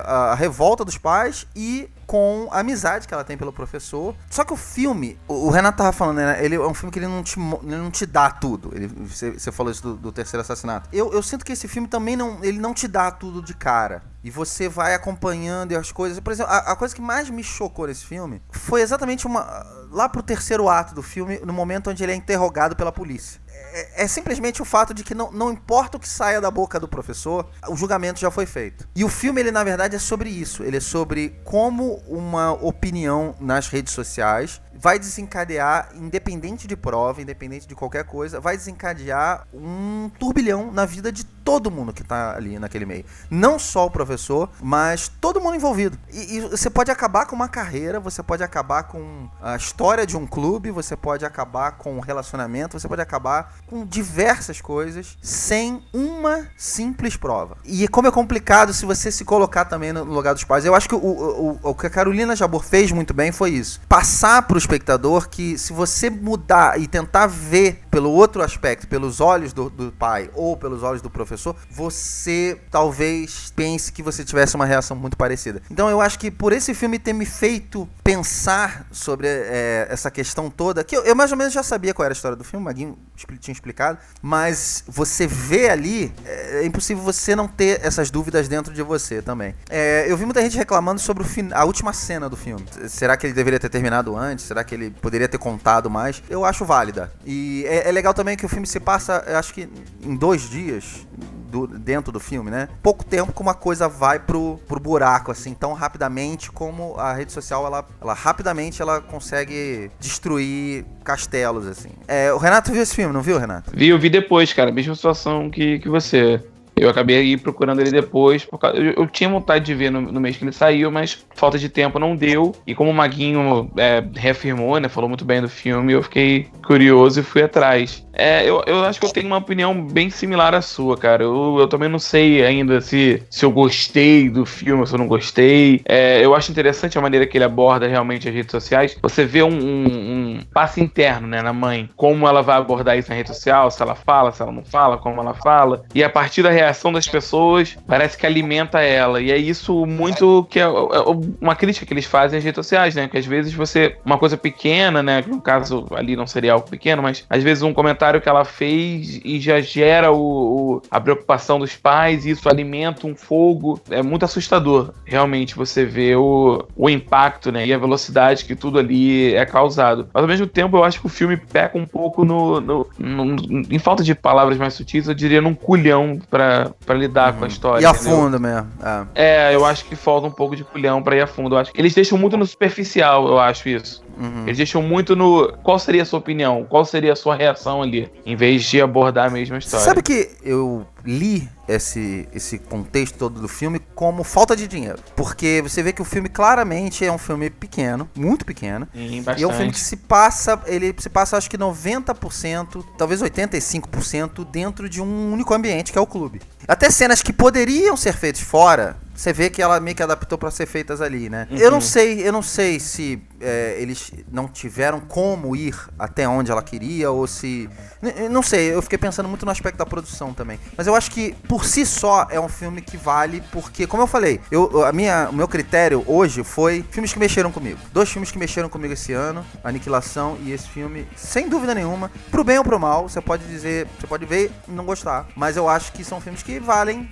a revolta dos pais e com a amizade que ela tem pelo professor. Só que o filme, o Renato tava falando, né, ele é um filme que ele não te dá tudo. Você falou isso do Terceiro Assassinato. Eu sinto que esse filme também ele não te dá tudo de cara. E você vai acompanhando as coisas. Por exemplo, a coisa que mais me chocou nesse filme foi exatamente lá pro terceiro ato do filme, no momento onde ele é interrogado pela polícia. É simplesmente o fato de que não importa o que saia da boca do professor, o julgamento já foi feito. E o filme, ele na verdade é sobre isso. Ele é sobre como uma opinião nas redes sociais vai desencadear, independente de prova, independente de qualquer coisa, vai desencadear um turbilhão na vida de todo mundo que tá ali naquele meio. Não só o professor, mas todo mundo envolvido. E você pode acabar com uma carreira, você pode acabar com a história de um clube, você pode acabar com um relacionamento, você pode acabar com diversas coisas sem uma simples prova. E como é complicado se você se colocar também no lugar dos pais. Eu acho que o que a Carolina Jabor fez muito bem foi isso. Passar pro espectador que, se você mudar e tentar ver pelo outro aspecto, pelos olhos do pai ou pelos olhos do professor, você talvez pense que você tivesse uma reação muito parecida. Então eu acho que por esse filme ter me feito pensar sobre essa questão toda, que eu mais ou menos já sabia qual era a história do filme, o Maguinho tinha explicado, mas você vê ali, é impossível você não ter essas dúvidas dentro de você também. Eu vi muita gente reclamando sobre a última cena do filme. Será que ele deveria ter terminado antes? Será que ele poderia ter contado mais? Eu acho válida. E é legal também que o filme se passa, eu acho que em 2 dias dentro do filme, né? Pouco tempo que uma coisa vai pro buraco, assim, tão rapidamente como a rede social, ela rapidamente ela consegue destruir castelos, assim. O Renato viu esse filme, não viu, Renato?
Eu vi depois, cara. Mesma situação que você. Eu acabei procurando ele depois. Eu tinha vontade de ver no mês que ele saiu, mas falta de tempo não deu. E como o Maguinho reafirmou, né? Falou muito bem do filme, eu fiquei curioso e fui atrás. Eu acho que eu tenho uma opinião bem similar à sua, cara. Eu também não sei ainda se eu gostei do filme ou se eu não gostei. Eu acho interessante a maneira que ele aborda realmente as redes sociais. Você vê um passo interno, né, na mãe. Como ela vai abordar isso na rede social, se ela fala, se ela não fala, como ela fala. E a partir da reação reação das pessoas parece que alimenta ela. E é isso muito que é uma crítica que eles fazem nas redes sociais, né? Que às vezes uma coisa pequena, né? Que no caso ali não seria algo pequeno, mas às vezes um comentário que ela fez e já gera a preocupação dos pais, e isso alimenta um fogo. É muito assustador, realmente, você vê o impacto, né? E a velocidade que tudo ali é causado. Mas ao mesmo tempo, eu acho que o filme peca um pouco em falta de palavras mais sutis, eu diria num culhão pra lidar com a história.
E a fundo mesmo.
Eu acho que falta um pouco de culhão pra ir a fundo. Eu acho que eles deixam muito no superficial, eu acho isso. Eles deixam muito no qual seria a sua opinião, qual seria a sua reação ali, em vez de abordar a mesma história.
Sabe que eu li esse contexto todo do filme como falta de dinheiro. Porque você vê que o filme claramente é um filme pequeno, muito pequeno.
Sim,
e é um filme que se passa acho que 90%, talvez 85% dentro de um único ambiente, que é o clube. Até cenas que poderiam ser feitas fora, você vê que ela meio que adaptou para ser feitas ali, né? Eu não sei se eles não tiveram como ir até onde ela queria, ou se... Não sei, eu fiquei pensando muito no aspecto da produção também. Mas eu acho que, por si só, é um filme que vale, porque, como eu falei, o meu critério hoje foi filmes que mexeram comigo. 2 filmes que mexeram comigo esse ano, Aniquilação e esse filme, sem dúvida nenhuma, pro bem ou pro mal, você pode ver e não gostar. Mas eu acho que são filmes que valem,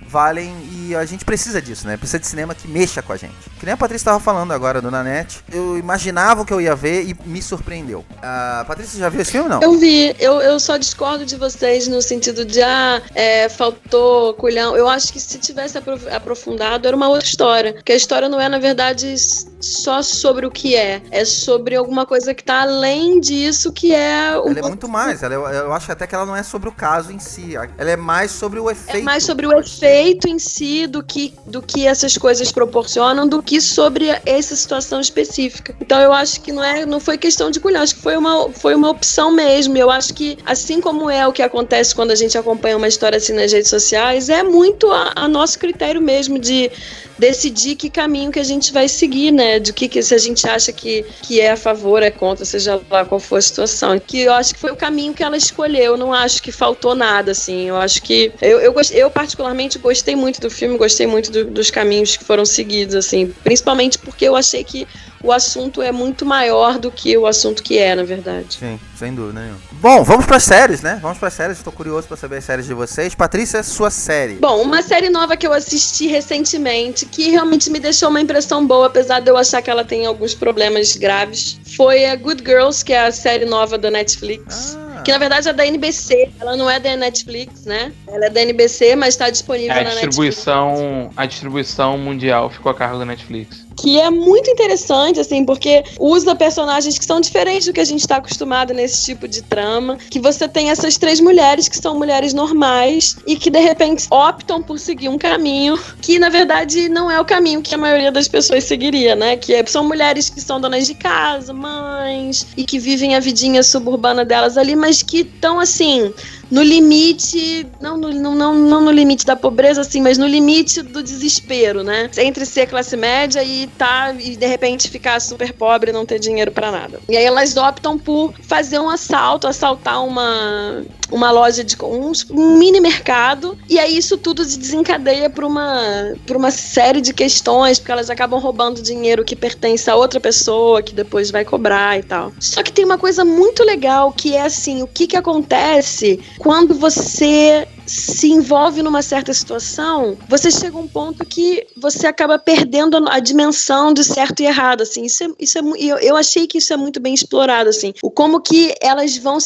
e a gente precisa disso, né? Precisa de cinema que mexa com a gente. Que nem a Patrícia estava falando agora do Nanete. Eu imaginava o que eu ia ver e me surpreendeu. Patrícia, já viu esse filme, não?
Eu vi. Eu só discordo de vocês no sentido de, faltou culhão. Eu acho que se tivesse aprofundado, era uma outra história. Porque a história não é, na verdade, só sobre o que é. É sobre alguma coisa que tá além disso, que é...
Ela é muito mais. Eu acho até que ela não é sobre o caso em si. Ela é mais sobre o efeito.
É mais sobre o efeito em si do que essas coisas proporcionam, do que sobre essa situação específica. Então eu acho que não foi questão de culhão, acho que foi uma opção mesmo. Eu acho que, assim como é o que acontece quando a gente acompanha uma história assim nas redes sociais, é muito a nosso critério mesmo de decidir que caminho que a gente vai seguir, né? De que se a gente acha que é a favor, é contra, seja lá qual for a situação. Que eu acho que foi o caminho que ela escolheu. Eu não acho que faltou nada, assim. Eu acho que... Eu particularmente gostei muito do filme, gostei muito dos caminhos que foram seguidos, assim. Principalmente porque eu achei que o assunto é muito maior do que o assunto que é, na verdade.
Sim, sem dúvida nenhuma. Bom, vamos pras séries, né? Vamos pras séries, estou curioso pra saber as séries de vocês. Patrícia, sua série.
Bom, uma série nova que eu assisti recentemente, que realmente me deixou uma impressão boa, apesar de eu achar que ela tem alguns problemas graves, foi a Good Girls, que é a série nova da Netflix. Que na verdade é da NBC, ela não é da Netflix, né? Ela é da NBC, mas está disponível na Netflix.
A distribuição mundial ficou a cargo da Netflix.
Que é muito interessante, assim, porque usa personagens que são diferentes do que a gente está acostumado nesse tipo de trama. Que você tem essas 3 mulheres que são mulheres normais e que, de repente, optam por seguir um caminho que, na verdade, não é o caminho que a maioria das pessoas seguiria, né? Que são mulheres que são donas de casa, mães, e que vivem a vidinha suburbana delas ali, mas que estão, assim... no limite, não no limite da pobreza, assim, mas no limite do desespero, né? Entre ser classe média e de repente ficar super pobre e não ter dinheiro pra nada. E aí elas optam por fazer um assaltar uma loja de um mini mercado, e aí isso tudo se desencadeia por uma série de questões, porque elas acabam roubando dinheiro que pertence a outra pessoa, que depois vai cobrar e tal. Só que tem uma coisa muito legal, que é assim, o que acontece quando você se envolve numa certa situação, você chega a um ponto que você acaba perdendo a dimensão de certo e errado, assim. Eu achei que isso é muito bem explorado, assim. Como que elas vão,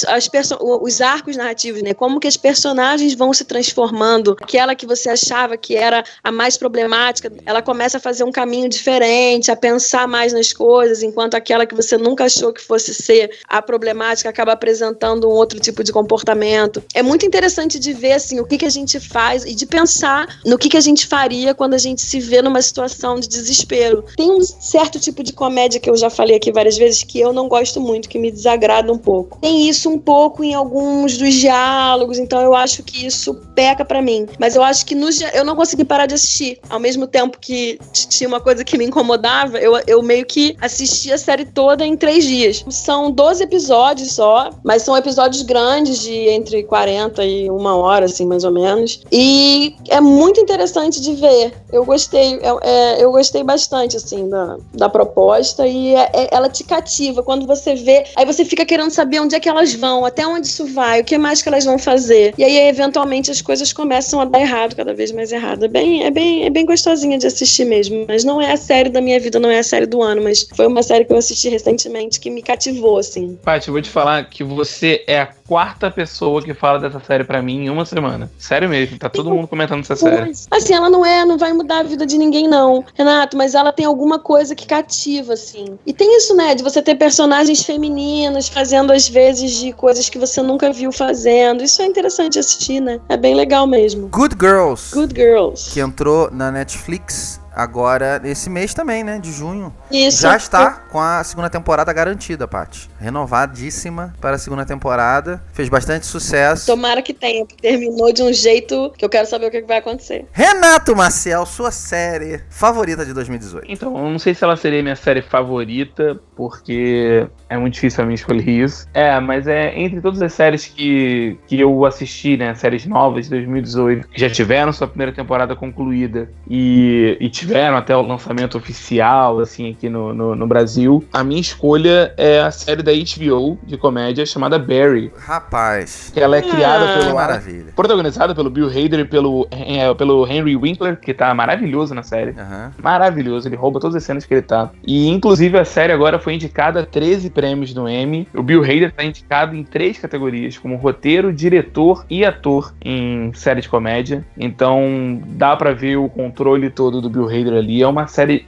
os arcos narrativos, né? Como que as personagens vão se transformando. Aquela que você achava que era a mais problemática, ela começa a fazer um caminho diferente, a pensar mais nas coisas, enquanto aquela que você nunca achou que fosse ser a problemática acaba apresentando um outro tipo de comportamento. É muito interessante de ver, assim, o que a gente faz e de pensar no que a gente faria quando a gente se vê numa situação de desespero. Tem um certo tipo de comédia que eu já falei aqui várias vezes que eu não gosto muito, que me desagrada um pouco. Tem isso um pouco em alguns dos diálogos, então eu acho que isso peca pra mim. Mas eu acho que eu não consegui parar de assistir. Ao mesmo tempo que tinha uma coisa que me incomodava, eu meio que assisti a série toda em 3 dias. São 12 episódios só, mas são episódios grandes de entre 40 e 1 hora, assim, mais ou menos. E é muito interessante de ver. Eu gostei bastante, assim, da proposta, e ela te cativa. Quando você vê, aí você fica querendo saber onde é que elas vão, até onde isso vai, o que mais que elas vão fazer. E aí, eventualmente, as coisas começam a dar errado, cada vez mais errado. É bem gostosinha de assistir mesmo. Mas não é a série da minha vida, não é a série do ano, mas foi uma série que eu assisti recentemente que me cativou, assim.
Paty, eu vou te falar que você é a 4ª pessoa que fala dessa série pra mim em uma semana. Sério mesmo, tá todo mundo comentando essa série.
Assim, ela não vai mudar a vida de ninguém, não, Renato, mas ela tem alguma coisa que cativa, assim. E tem isso, né, de você ter personagens femininos fazendo, às vezes, de coisas que você nunca viu fazendo. Isso é interessante de assistir, né? É bem legal mesmo.
Good Girls.
Good Girls.
Que entrou na Netflix agora esse mês também, né? De junho.
Isso.
Já está com a segunda temporada garantida, Paty. Renovadíssima para a segunda temporada. Fez bastante sucesso.
Tomara que tenha, porque terminou de um jeito que eu quero saber o que vai acontecer.
Renato Maciel, sua série favorita de 2018.
Então, eu não sei se ela seria minha série favorita, porque é muito difícil pra mim escolher isso. Mas entre todas as séries que eu assisti, né, séries novas de 2018, que já tiveram sua primeira temporada concluída e tiveram até o lançamento oficial, assim, aqui no Brasil, a minha escolha é a série da HBO de comédia chamada Barry.
Rapaz.
Que ela é criada pelo...
Maravilha.
Protagonizada pelo Bill Hader e pelo Henry Winkler, que tá maravilhoso na série.
Uhum.
Maravilhoso, ele rouba todas as cenas que ele tá. E, inclusive, a série agora foi indicada a 13 prêmios no Emmy. O Bill Hader tá indicado em 3 categorias, como roteiro, diretor e ator em série de comédia. Então, dá pra ver o controle todo do Bill Hader ali. É uma série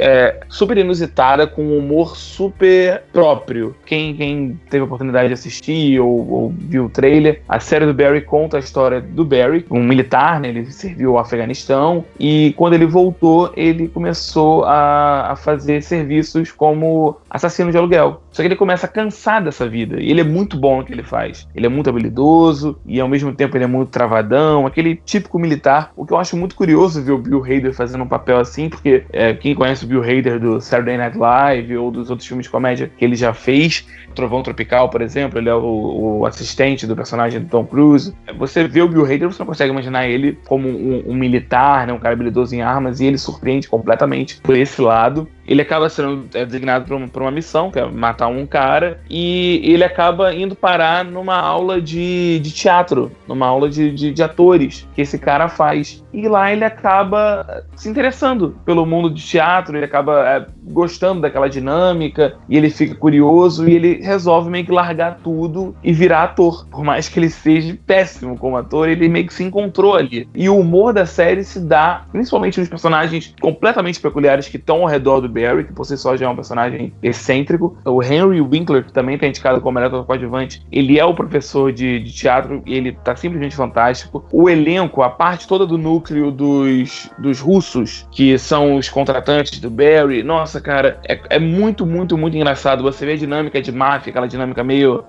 super inusitada, com um humor super próprio. Quem teve a oportunidade de assistir ou viu o trailer, a série do Barry conta a história do Barry, um militar, né? Ele serviu ao Afeganistão, e quando ele voltou, ele começou a fazer serviços como assassino de aluguel. Só que ele começa a cansar dessa vida, e ele é muito bom no que ele faz. Ele é muito habilidoso, e ao mesmo tempo ele é muito travadão, aquele típico militar. O que eu acho muito curioso ver o Bill Hader fazendo um papel assim, porque quem conhece o Bill Hader do Saturday Night Live ou dos outros filmes de comédia que ele já fez, Trovão Tropical, por exemplo, ele é o assistente do personagem do Tom Cruise. Você vê o Bill Hader, você não consegue imaginar ele como um militar, né, um cara habilidoso em armas, e ele surpreende completamente por esse lado. Ele acaba sendo designado para uma missão, que é matar um cara, e ele acaba indo parar numa aula de teatro, numa aula de atores, que esse cara faz. E lá ele acaba se interessando pelo mundo de teatro, ele acaba gostando daquela dinâmica, e ele fica curioso, e ele resolve meio que largar tudo e virar ator. Por mais que ele seja péssimo como ator, ele meio que se encontrou ali. E o humor da série se dá, principalmente nos personagens completamente peculiares que estão ao redor do Barry, que por si só já é um personagem excêntrico. O Henry Winkler, que também está indicado como melhor ator coadjuvante, ele é o professor de teatro e ele tá simplesmente fantástico. O elenco, a parte toda do núcleo dos russos, que são os contratantes do Barry, nossa, cara, é muito, muito, muito engraçado. Você vê a dinâmica de máfia, aquela dinâmica meio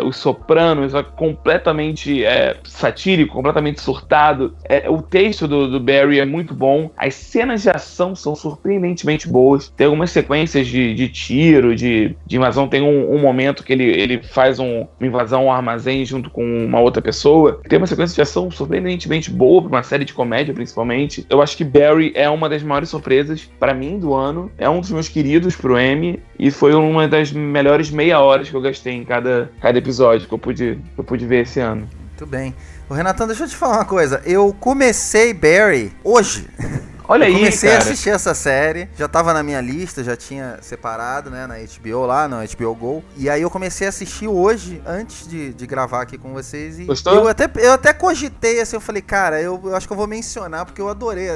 os Sopranos, completamente satírico, completamente surtado. O texto do Barry é muito bom. As cenas de ação são surpreendentemente boas. Tem algumas sequências de tiro, de invasão. Tem um momento que ele faz uma invasão a um armazém junto com uma outra pessoa. Tem uma sequência de ação surpreendentemente boa, para uma série de comédia principalmente. Eu acho que Barry é uma das maiores surpresas para mim do ano. É um dos meus queridos pro Emmy, e foi uma das melhores meia horas que eu gastei em cada episódio que eu pude ver esse ano.
Muito bem. Ô, Renatão, deixa eu te falar uma coisa. Eu comecei Barry hoje.
Olha aí,
comecei
cara.
a assistir essa série, já tava na minha lista, já tinha separado, né, na HBO lá, na HBO Go. E aí eu comecei a assistir hoje, antes de gravar aqui com vocês. E
gostou?
Eu até cogitei, assim, eu falei, cara, eu acho que eu vou mencionar, porque eu adorei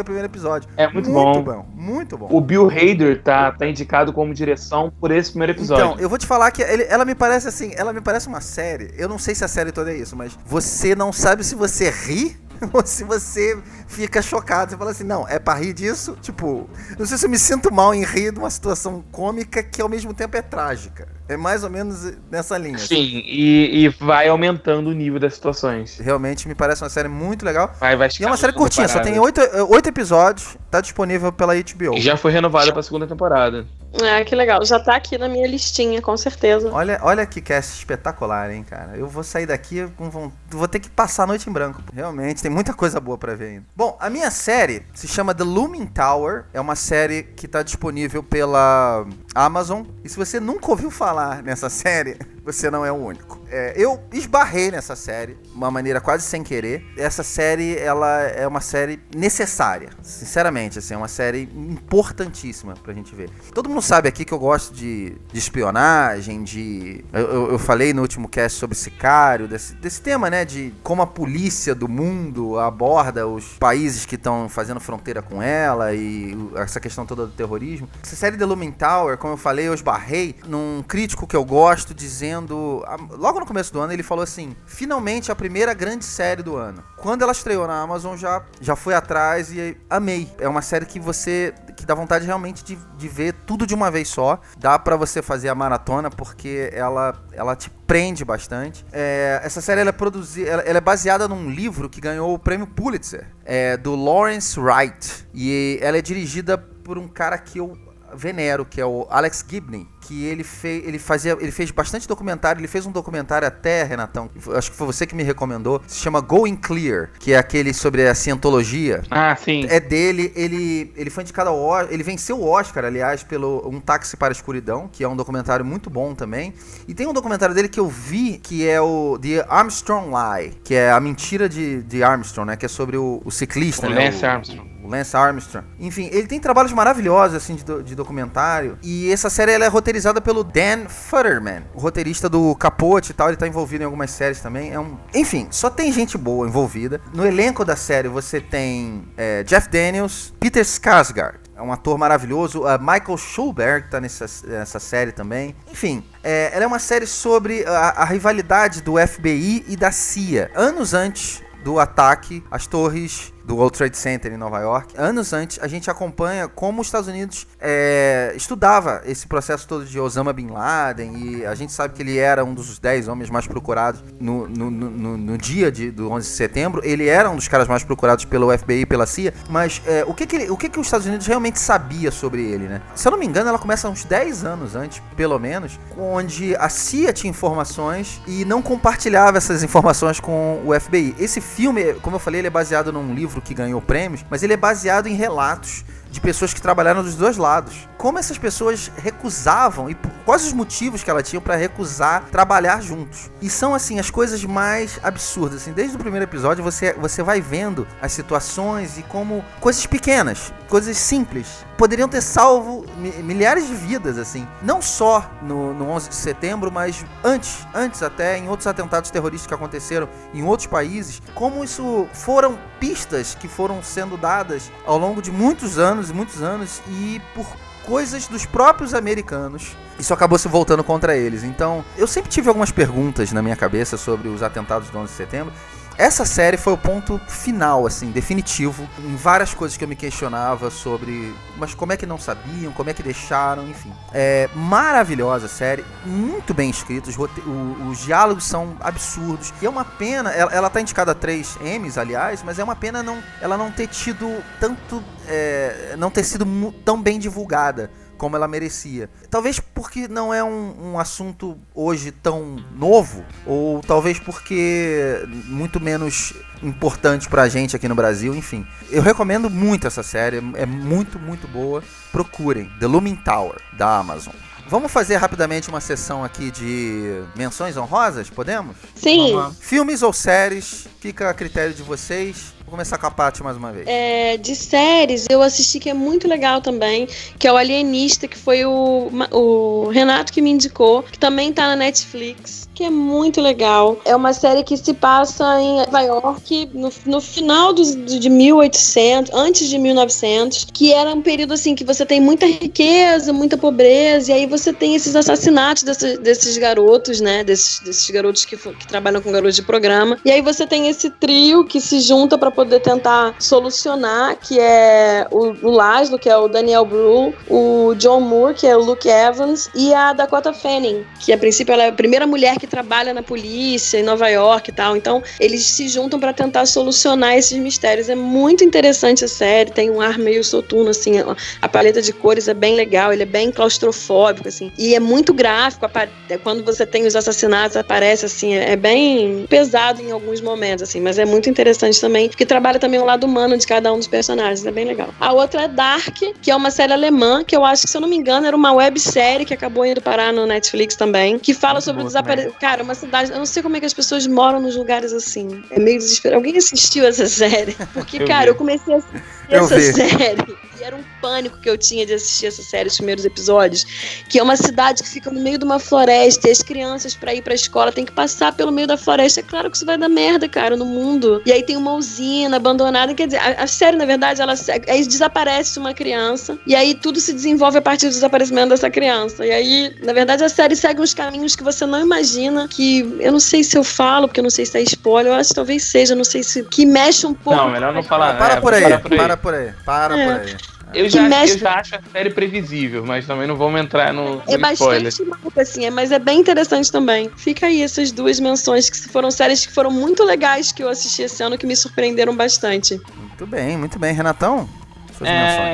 o primeiro episódio.
É muito bom.
Muito bom.
O Bill Hader tá indicado como direção por esse primeiro episódio.
Então, eu vou te falar que ela me parece assim, ela me parece uma série, eu não sei se a série toda é isso, mas você não sabe se você ri ou se você fica chocado. Você fala assim, não, é pra rir disso? Tipo, não sei se eu me sinto mal em rir de uma situação cômica que ao mesmo tempo é trágica. É mais ou menos nessa linha.
Sim, e vai aumentando o nível das situações.
Realmente me parece uma série muito legal.
Vai
e é uma série curtinha, só tem 8 episódios, tá disponível pela HBO.
E já foi renovada pra segunda temporada.
Que legal. Já tá aqui na minha listinha, com certeza.
Olha que cast espetacular, hein, cara. Eu vou sair daqui vou ter que passar a noite em branco. Realmente, tem muita coisa boa pra ver ainda. Bom, a minha série se chama The Looming Tower. É uma série que tá disponível pela Amazon. E se você nunca ouviu falar nessa série, você não é o único. Eu esbarrei nessa série de uma maneira quase sem querer. Essa série, ela é uma série necessária. Sinceramente, assim, é uma série importantíssima pra gente ver. Todo mundo sabe aqui que eu gosto de espionagem, eu falei no último cast sobre Sicário, desse tema, né, de como a polícia do mundo aborda os países que estão fazendo fronteira com ela e essa questão toda do terrorismo. Essa série The Looming Tower, como eu falei, eu esbarrei num crítico que eu gosto dizendo, logo no começo do ano ele falou assim, finalmente a primeira grande série do ano. Quando ela estreou na Amazon, já fui atrás e amei. É uma série que dá vontade realmente de ver tudo de uma vez só. Dá pra você fazer a maratona porque ela te prende bastante. Essa série ela é baseada num livro que ganhou o prêmio Pulitzer, do Lawrence Wright. E ela é dirigida por um cara que eu venero, que é o Alex Gibney, que ele fez bastante documentário. Ele fez um documentário até, Renatão, acho que foi você que me recomendou, se chama Going Clear, que é aquele sobre a cientologia.
Ah, sim.
É dele, ele foi indicado ao Oscar, ele venceu o Oscar, aliás, pelo Um Táxi para a Escuridão, que é um documentário muito bom também. E tem um documentário dele que eu vi, que é o The Armstrong Lie, que é a mentira de Armstrong, né, que é sobre o ciclista,
o
né,
Lance Armstrong.
O Lance Armstrong. Enfim, ele tem trabalhos maravilhosos, assim, de documentário. E essa série, ela é roteirizada pelo Dan Futterman, o roteirista do Capote e tal. Ele tá envolvido em algumas séries também. Enfim, só tem gente boa envolvida. No elenco da série, você tem Jeff Daniels, Peter Skarsgård, é um ator maravilhoso. Michael Schulberg tá nessa série também. Enfim, ela é uma série sobre a rivalidade do FBI e da CIA. Anos antes do ataque às torres do World Trade Center em Nova York. Anos antes, a gente acompanha como os Estados Unidos estudava esse processo todo de Osama Bin Laden, e a gente sabe que ele era um dos 10 homens mais procurados no dia do 11 de setembro. Ele era um dos caras mais procurados pelo FBI e pela CIA, mas o que os Estados Unidos realmente sabia sobre ele, né? Se eu não me engano, ela começa uns 10 anos antes, pelo menos, onde a CIA tinha informações e não compartilhava essas informações com o FBI. Esse filme, como eu falei, ele é baseado num livro que ganhou prêmios, mas ele é baseado em relatos de pessoas que trabalharam dos dois lados. Como essas pessoas recusavam e quais os motivos que elas tinham para recusar trabalhar juntos. E são, assim, as coisas mais absurdas. Assim, desde o primeiro episódio você vai vendo as situações e como coisas pequenas, coisas simples, poderiam ter salvo milhares de vidas, assim. Não só no 11 de setembro, mas antes até, em outros atentados terroristas que aconteceram em outros países. Como isso foram pistas que foram sendo dadas ao longo de muitos anos e por coisas dos próprios americanos. Isso acabou se voltando contra eles. Então, eu sempre tive algumas perguntas na minha cabeça sobre os atentados do 11 de setembro. Essa série foi o ponto final, assim, definitivo, em várias coisas que eu me questionava sobre, mas como é que não sabiam, como é que deixaram, enfim. É maravilhosa a série, muito bem escrita, os diálogos são absurdos, e é uma pena, ela tá indicada a 3 Emmys, aliás, mas é uma pena ela não ter tido tanto, não ter sido tão bem divulgada como ela merecia. Talvez porque não é um assunto hoje tão novo, ou talvez porque muito menos importante pra gente aqui no Brasil, enfim. Eu recomendo muito essa série, é muito, muito boa. Procurem, The Looming Tower, da Amazon. Vamos fazer rapidamente uma sessão aqui de menções honrosas, podemos?
Sim.
Filmes ou séries, fica a critério de vocês. Vou começar com a Paty mais uma vez.
De séries, eu assisti que é muito legal também, que é o Alienista, que foi o Renato que me indicou, que também tá na Netflix, que é muito legal. É uma série que se passa em Nova York no final de 1800, antes de 1900, que era um período assim que você tem muita riqueza, muita pobreza, e aí você tem esses assassinatos desses garotos, né, desses garotos que trabalham com garotos de programa, e aí você tem esse trio que se junta pra poder tentar solucionar, que é o Laszlo, que é o Daniel Brühl, o John Moore, que é o Luke Evans, e a Dakota Fanning, que a princípio ela é a primeira mulher que trabalha na polícia em Nova York e tal. Então eles se juntam para tentar solucionar esses mistérios. É muito interessante a série, tem um ar meio soturno, assim, a paleta de cores é bem legal, ele é bem claustrofóbico, assim, e é muito gráfico. Quando você tem os assassinatos, aparece, assim, é bem pesado em alguns momentos, assim, mas é muito interessante também, porque trabalha também o lado humano de cada um dos personagens, é bem legal. A outra é Dark, que é uma série alemã, que eu acho que, se eu não me engano, era uma websérie que acabou indo parar no Netflix também, que fala sobre o desaparecimento. Cara, uma cidade, eu não sei como é que as pessoas moram nos lugares assim, é meio desesperado. Alguém assistiu essa série? Porque, eu comecei a assistir essa série e era um pânico que eu tinha de assistir essa série, os primeiros episódios, que é uma cidade que fica no meio de uma floresta e as crianças, pra ir pra escola, tem que passar pelo meio da floresta. É claro que isso vai dar merda, cara, no mundo. E aí tem uma usina abandonada, quer dizer, a série, na verdade, aí desaparece uma criança e aí tudo se desenvolve a partir do desaparecimento dessa criança. E aí, na verdade, a série segue uns caminhos que você não imagina, que eu não sei se eu falo, porque eu não sei se é spoiler, eu acho que talvez seja, não sei se... que mexe um pouco...
Não, melhor não falar.
Para por aí.
Eu já acho a série previsível, mas também não vamos entrar no spoiler.
Bastante maluco, assim, mas é bem interessante também. Fica aí essas duas menções, que foram séries que foram muito legais que eu assisti esse ano, que me surpreenderam bastante.
Muito bem. Renatão?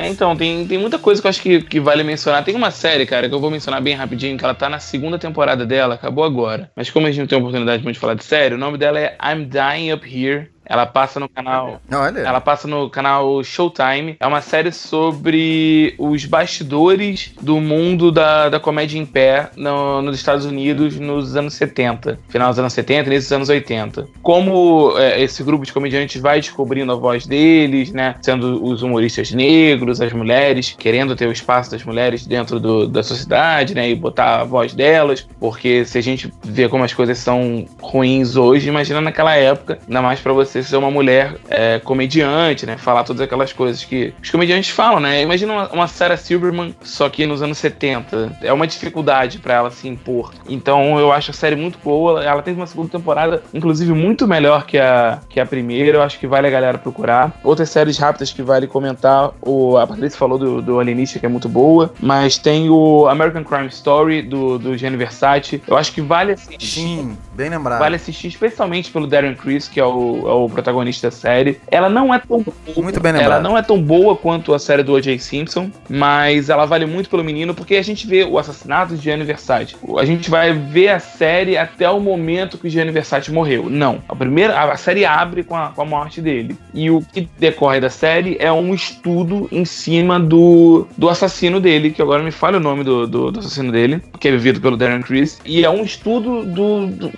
Então, tem muita coisa que eu acho que vale mencionar. Tem uma série, cara, que eu vou mencionar bem rapidinho, que ela tá na 2ª temporada dela, acabou agora. Mas como a gente não tem oportunidade de falar de série, o nome dela é I'm Dying Up Here. Ela passa no canal.
Olha.
Ela passa no canal Showtime. É uma série sobre os bastidores do mundo da comédia em pé nos Estados Unidos nos anos 70. Final dos anos 70 e início dos anos 80. Como esse grupo de comediantes vai descobrindo a voz deles, né? Sendo os humoristas negros, as mulheres, querendo ter o espaço das mulheres dentro da sociedade, né? E botar a voz delas. Porque se a gente vê como as coisas são ruins hoje, imagina naquela época, ainda mais pra você ser uma mulher comediante, né? Falar todas aquelas coisas que os comediantes falam, né? Imagina uma Sarah Silverman, só que nos anos 70. É uma dificuldade pra ela se impor. Então eu acho a série muito boa. Ela tem uma 2ª temporada, inclusive, muito melhor que a primeira. Eu acho que vale a galera procurar. Outras séries rápidas que vale comentar. A Patrícia falou do Alienista, que é muito boa. Mas tem o American Crime Story, do Gianni Versace. Eu acho que vale assistir.
Sim, bem lembrado.
Vale assistir, especialmente pelo Darren Criss, que é o protagonista da série. Ela não é tão boa,
muito bem lembrado.
Ela não é tão boa quanto a série do O.J. Simpson, mas ela vale muito pelo menino, porque a gente vê o assassinato de Gianni Versace. A gente vai ver a série até o momento que o Gianni Versace morreu. Não. A série abre com a morte dele. E o que decorre da série é um estudo em cima do assassino dele, que agora me falha o nome do assassino dele, que é vivido pelo Darren Criss. E é um estudo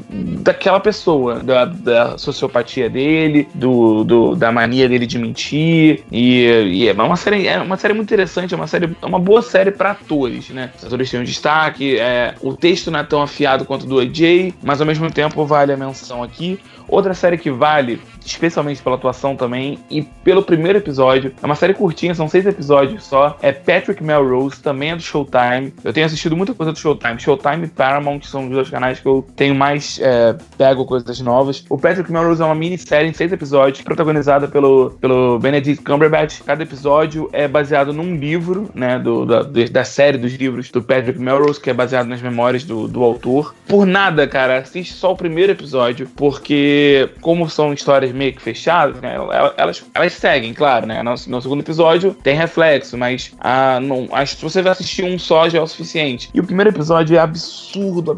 daquela pessoa, da sociopatia dele, da mania dele de mentir, e é uma série muito interessante, é uma boa série para atores, né? Os atores têm um destaque, o texto não é tão afiado quanto o do AJ, mas ao mesmo tempo vale a menção aqui. Outra série que vale, especialmente pela atuação também, e pelo primeiro episódio, é uma série curtinha, são 6 episódios só, é Patrick Melrose, também é do Showtime. Eu tenho assistido muita coisa do Showtime. Showtime e Paramount são os 2 canais que eu tenho mais pego coisas novas. O Patrick Melrose é uma minissérie em 6 episódios, protagonizada pelo Benedict Cumberbatch. Cada episódio é baseado num livro, né, da série dos livros do Patrick Melrose, que é baseado nas memórias do autor. Por nada, cara, assiste só o primeiro episódio, porque como são histórias meio que fechadas, né, elas seguem, claro, né? No 2º episódio tem reflexo, mas acho que você vai assistir um só já é o suficiente. E o primeiro episódio é absurdo.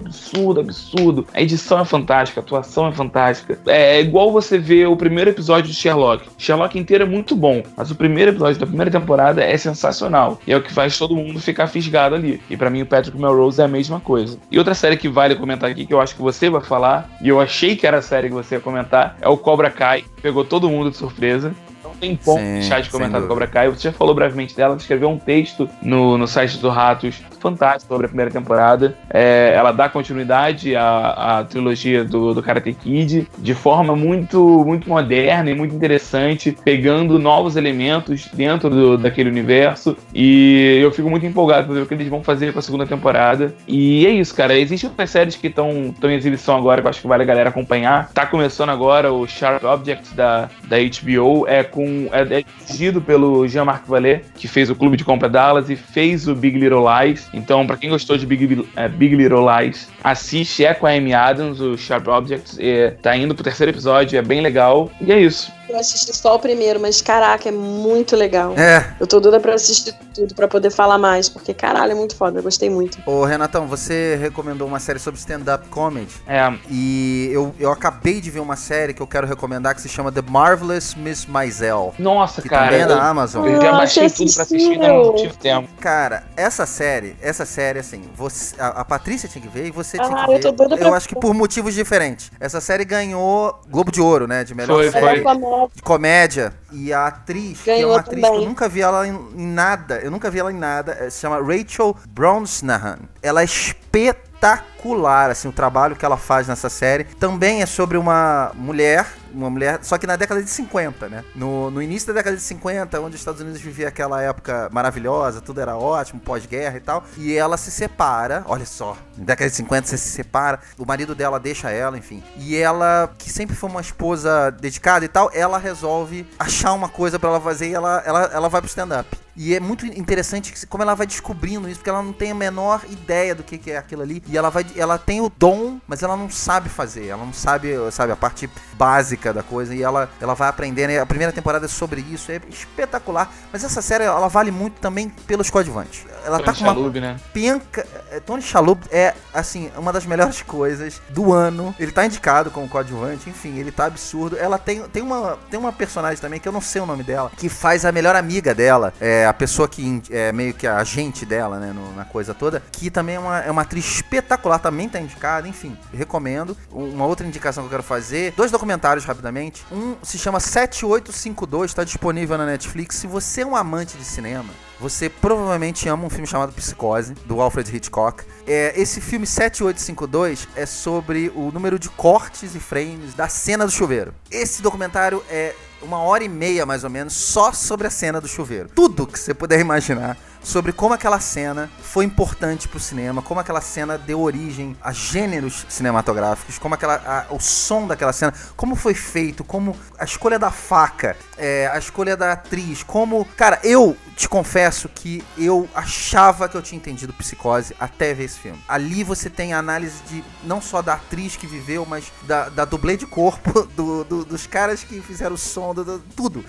A edição é fantástica, a atuação é fantástica. É igual você ver o primeiro episódio de Sherlock. Sherlock inteiro é muito bom, mas o primeiro episódio da primeira temporada é sensacional. E é o que faz todo mundo ficar fisgado ali. E pra mim o Patrick Melrose é a mesma coisa. E outra série que vale comentar aqui, que eu acho que você vai falar, e eu achei que era a série que você ia comentar, é o Cobra Kai. Pegou todo mundo de surpresa. tempão
Sim,
no chat
sem
comentado
dúvida.
Cobra Kai. Você já falou brevemente dela, escreveu um texto no site do Ratos fantástico sobre a primeira temporada. Ela dá continuidade à trilogia do Karate Kid de forma muito, muito moderna e muito interessante, pegando novos elementos dentro daquele universo, e eu fico muito empolgado para ver o que eles vão fazer com a segunda temporada. E é isso, cara. Existem outras séries que estão em exibição agora, que eu acho que vale a galera acompanhar. Tá começando agora o Sharp Objects da HBO, é dirigido pelo Jean-Marc Vallée, que fez o Clube de Compra Dallas e fez o Big Little Lies. Então, pra quem gostou de Big Little Lies, assiste, com a Amy Adams, o Sharp Objects. Tá indo pro terceiro episódio, é bem legal. E é isso.
Eu assisti só o primeiro, mas caraca, é muito legal.
É.
Eu tô doida pra assistir tudo, pra poder falar mais, porque caralho, é muito foda, eu gostei muito.
Ô, Renatão, você recomendou uma série sobre stand-up comedy. E eu acabei de ver uma série que eu quero recomendar que se chama The Marvelous Miss Maisel.
Nossa,
Que
cara.
também é da Amazon.
Eu já baixei
você
tudo pra assistir,
assistiu?
ainda não tive tempo.
Cara, essa série, assim, a Patrícia tinha que ver e você tinha
Ah,
que
eu
ver.
tô doida pra
Eu acho que por motivos diferentes. Essa série ganhou Globo de Ouro, né? De melhor
Foi,
série
Comédia.
de comédia. E a atriz, que é
Ganhou
uma atriz que eu
também.
nunca vi ela em nada. Eu nunca vi ela em nada. Se chama Rachel Brosnahan. Ela é espetacular, assim, o trabalho que ela faz nessa série. Também é sobre uma mulher, só que na década de 50, né? No início da década de 50, onde os Estados Unidos vivia aquela época maravilhosa, tudo era ótimo, pós-guerra e tal. E ela se separa, olha só, na década de 50 você se separa, o marido dela deixa ela, enfim. E ela, que sempre foi uma esposa dedicada e tal, ela resolve achar uma coisa pra ela fazer e ela vai pro stand-up. E é muito interessante como ela vai descobrindo isso, porque ela não tem a menor ideia do que é aquilo ali. E ela tem o dom, mas ela não sabe fazer. Ela não sabe a parte básica da coisa. E ela vai aprendendo. E a primeira temporada é sobre isso. É espetacular. Mas essa série, ela vale muito também pelos coadjuvantes. Ela tá com uma
Chalub, né?
penca. Tony Shalhoub é, assim, uma das melhores coisas do ano. Ele tá indicado como coadjuvante. Enfim, ele tá absurdo. Ela tem uma personagem também, que eu não sei o nome dela, que faz a melhor amiga dela. A pessoa que é meio que a agente dela, né, na coisa toda, que também é uma atriz espetacular, também tá indicada, enfim, recomendo. Uma outra indicação que eu quero fazer, 2 documentários rapidamente. Um se chama 7852, tá disponível na Netflix. Se você é um amante de cinema, você provavelmente ama um filme chamado Psicose, do Alfred Hitchcock. Esse filme 7852 é sobre o número de cortes e frames da cena do chuveiro. Esse documentário é 1h30 mais ou menos só sobre a cena do chuveiro. Tudo que você puder imaginar sobre como aquela cena foi importante pro cinema, como aquela cena deu origem a gêneros cinematográficos, como o som daquela cena, como foi feito, como a escolha da faca, a escolha da atriz, como... Cara, eu te confesso que eu achava que eu tinha entendido Psicose até ver esse filme. Ali você tem a análise não só da atriz que viveu, mas da dublê de corpo, dos caras que fizeram o som, tudo,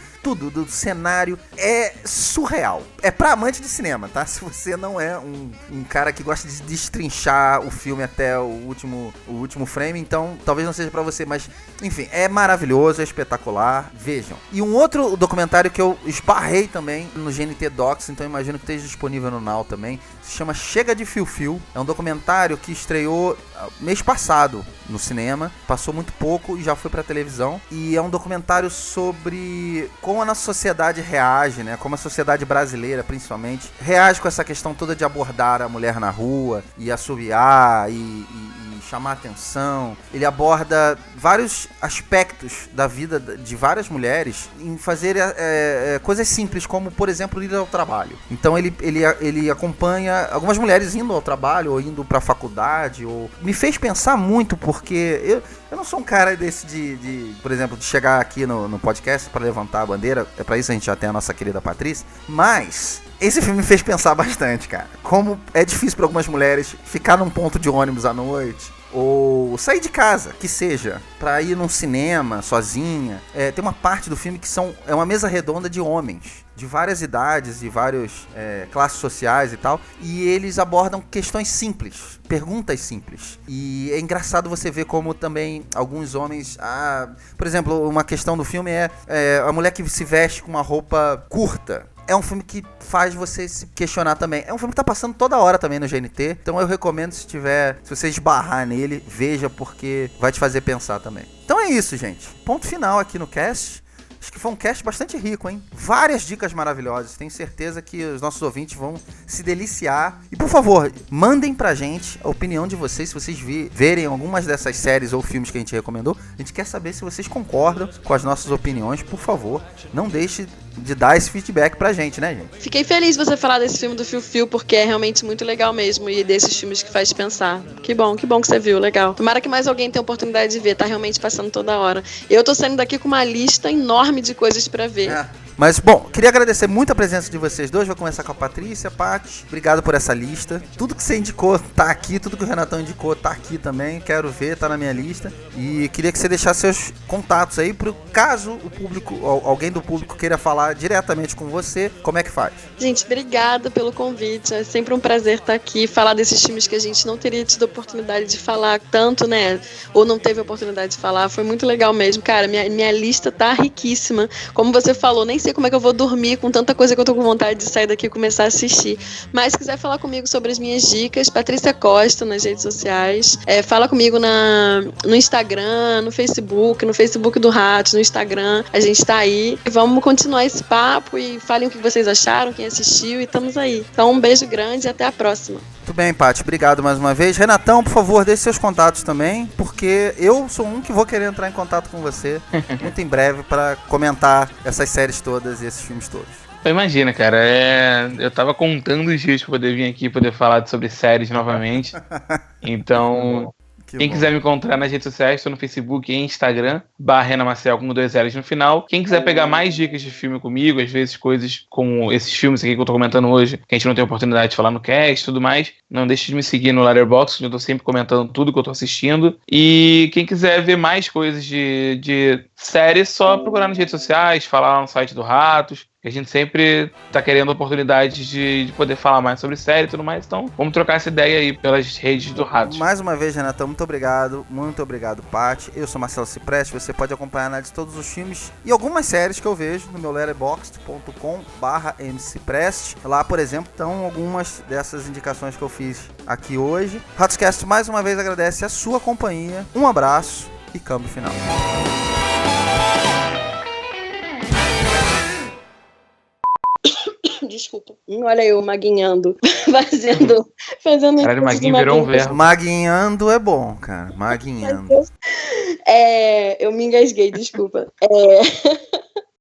do cenário. É surreal. É pra amante de cinema, tá? Se você não é um cara que gosta de destrinchar o filme até o último frame, então talvez não seja pra você, mas enfim, é maravilhoso, é espetacular, vejam. E um outro documentário que eu esbarrei também no GNT Docs, então imagino que esteja disponível no Now também, se chama Chega de Fio Fio. É um documentário que estreou mês passado no cinema, passou muito pouco e já foi pra televisão, e é um documentário sobre como a nossa sociedade reage, né, como a sociedade brasileira principalmente reage com essa questão toda de abordar a mulher na rua e assobiar e chamar atenção. Ele aborda vários aspectos da vida de várias mulheres em fazer coisas simples, como, por exemplo, ir ao trabalho. Então ele acompanha algumas mulheres indo ao trabalho ou indo pra faculdade. Me fez pensar muito, porque eu não sou um cara desse por exemplo, de chegar aqui no podcast pra levantar a bandeira. É pra isso a gente já tem a nossa querida Patrícia. Mas esse filme me fez pensar bastante, cara. Como é difícil pra algumas mulheres ficar num ponto de ônibus à noite, ou sair de casa, que seja, pra ir num cinema sozinha. Tem uma parte do filme que é uma mesa redonda de homens de várias idades, de várias classes sociais e tal, e eles abordam questões simples, perguntas simples. E é engraçado você ver como também alguns homens... por exemplo, uma questão do filme é a mulher que se veste com uma roupa curta. É um filme que faz você se questionar também. É um filme que tá passando toda hora também no GNT. Então eu recomendo, se você esbarrar nele, veja, porque vai te fazer pensar também. Então é isso, gente. Ponto final aqui no cast. Acho que foi um cast bastante rico, hein? Várias dicas maravilhosas. Tenho certeza que os nossos ouvintes vão se deliciar. E, por favor, mandem pra gente a opinião de vocês, se vocês verem algumas dessas séries ou filmes que a gente recomendou. A gente quer saber se vocês concordam com as nossas opiniões. Por favor, não deixe de dar esse feedback pra gente, né, gente?
Fiquei feliz você falar desse filme do Fio Fio, porque é realmente muito legal mesmo, e desses filmes que faz pensar. Que bom que você viu, legal. Tomara que mais alguém tenha oportunidade de ver, tá realmente passando toda hora. Eu tô saindo daqui com uma lista enorme de coisas pra ver.
Mas, bom, queria agradecer muito a presença de vocês dois. Vou começar com a Patrícia, Paty. Obrigado por essa lista. Tudo que você indicou tá aqui, tudo que o Renatão indicou tá aqui também. Quero ver, tá na minha lista. E queria que você deixasse seus contatos aí, pro caso o público, alguém do público queira falar diretamente com você, como é que faz?
Gente, obrigada pelo convite. É sempre um prazer estar aqui, falar desses filmes que a gente não teria tido oportunidade de falar tanto, né? Ou não teve oportunidade de falar. Foi muito legal mesmo. Cara, minha lista tá riquíssima. Como você falou, nem sei como é que eu vou dormir com tanta coisa que eu tô com vontade de sair daqui e começar a assistir. Mas se quiser falar comigo sobre as minhas dicas, Patrícia Costa nas redes sociais. Fala comigo no Instagram, no Facebook do Ratos, no Instagram. A gente tá aí. Vamos continuar esse papo e falem o que vocês acharam, quem assistiu, e estamos aí. Então um beijo grande e até a próxima.
Muito bem, Paty, obrigado mais uma vez. Renatão, por favor, deixe seus contatos também, porque eu sou um que vou querer entrar em contato com você muito em breve para comentar essas séries todas e esses filmes todos.
Imagina, cara, eu tava contando os dias pra poder vir aqui e poder falar sobre séries novamente. Então, quem quiser me encontrar nas redes sociais, estou no Facebook e Instagram, @RenaMaciel com 2 L's no final. Quem quiser pegar mais dicas de filme comigo, às vezes coisas como esses filmes aqui que eu tô comentando hoje, que a gente não tem oportunidade de falar no cast e tudo mais, não deixe de me seguir no Letterboxd, onde eu tô sempre comentando tudo que eu tô assistindo. E quem quiser ver mais coisas de séries, só procurar nas redes sociais, falar lá no site do Ratos. A gente sempre tá querendo oportunidade de poder falar mais sobre série e tudo mais. Então, vamos trocar essa ideia aí pelas redes do Ratos.
Mais uma vez, Renatão, muito obrado. Muito obrigado, Paty. Eu sou Marcelo Cipreste. Você pode acompanhar a análise de todos os filmes e algumas séries que eu vejo no meu letterboxd.com/mcipreste. Lá, por exemplo, estão algumas dessas indicações que eu fiz aqui hoje. Ratscast, mais uma vez, agradece a sua companhia. Um abraço e câmbio final.
Desculpa. Olha eu maguinhando. fazendo
Caralho, Maguinho virou um verbo.
Maguinhando é bom, cara. Maguinhando.
Eu me engasguei, desculpa.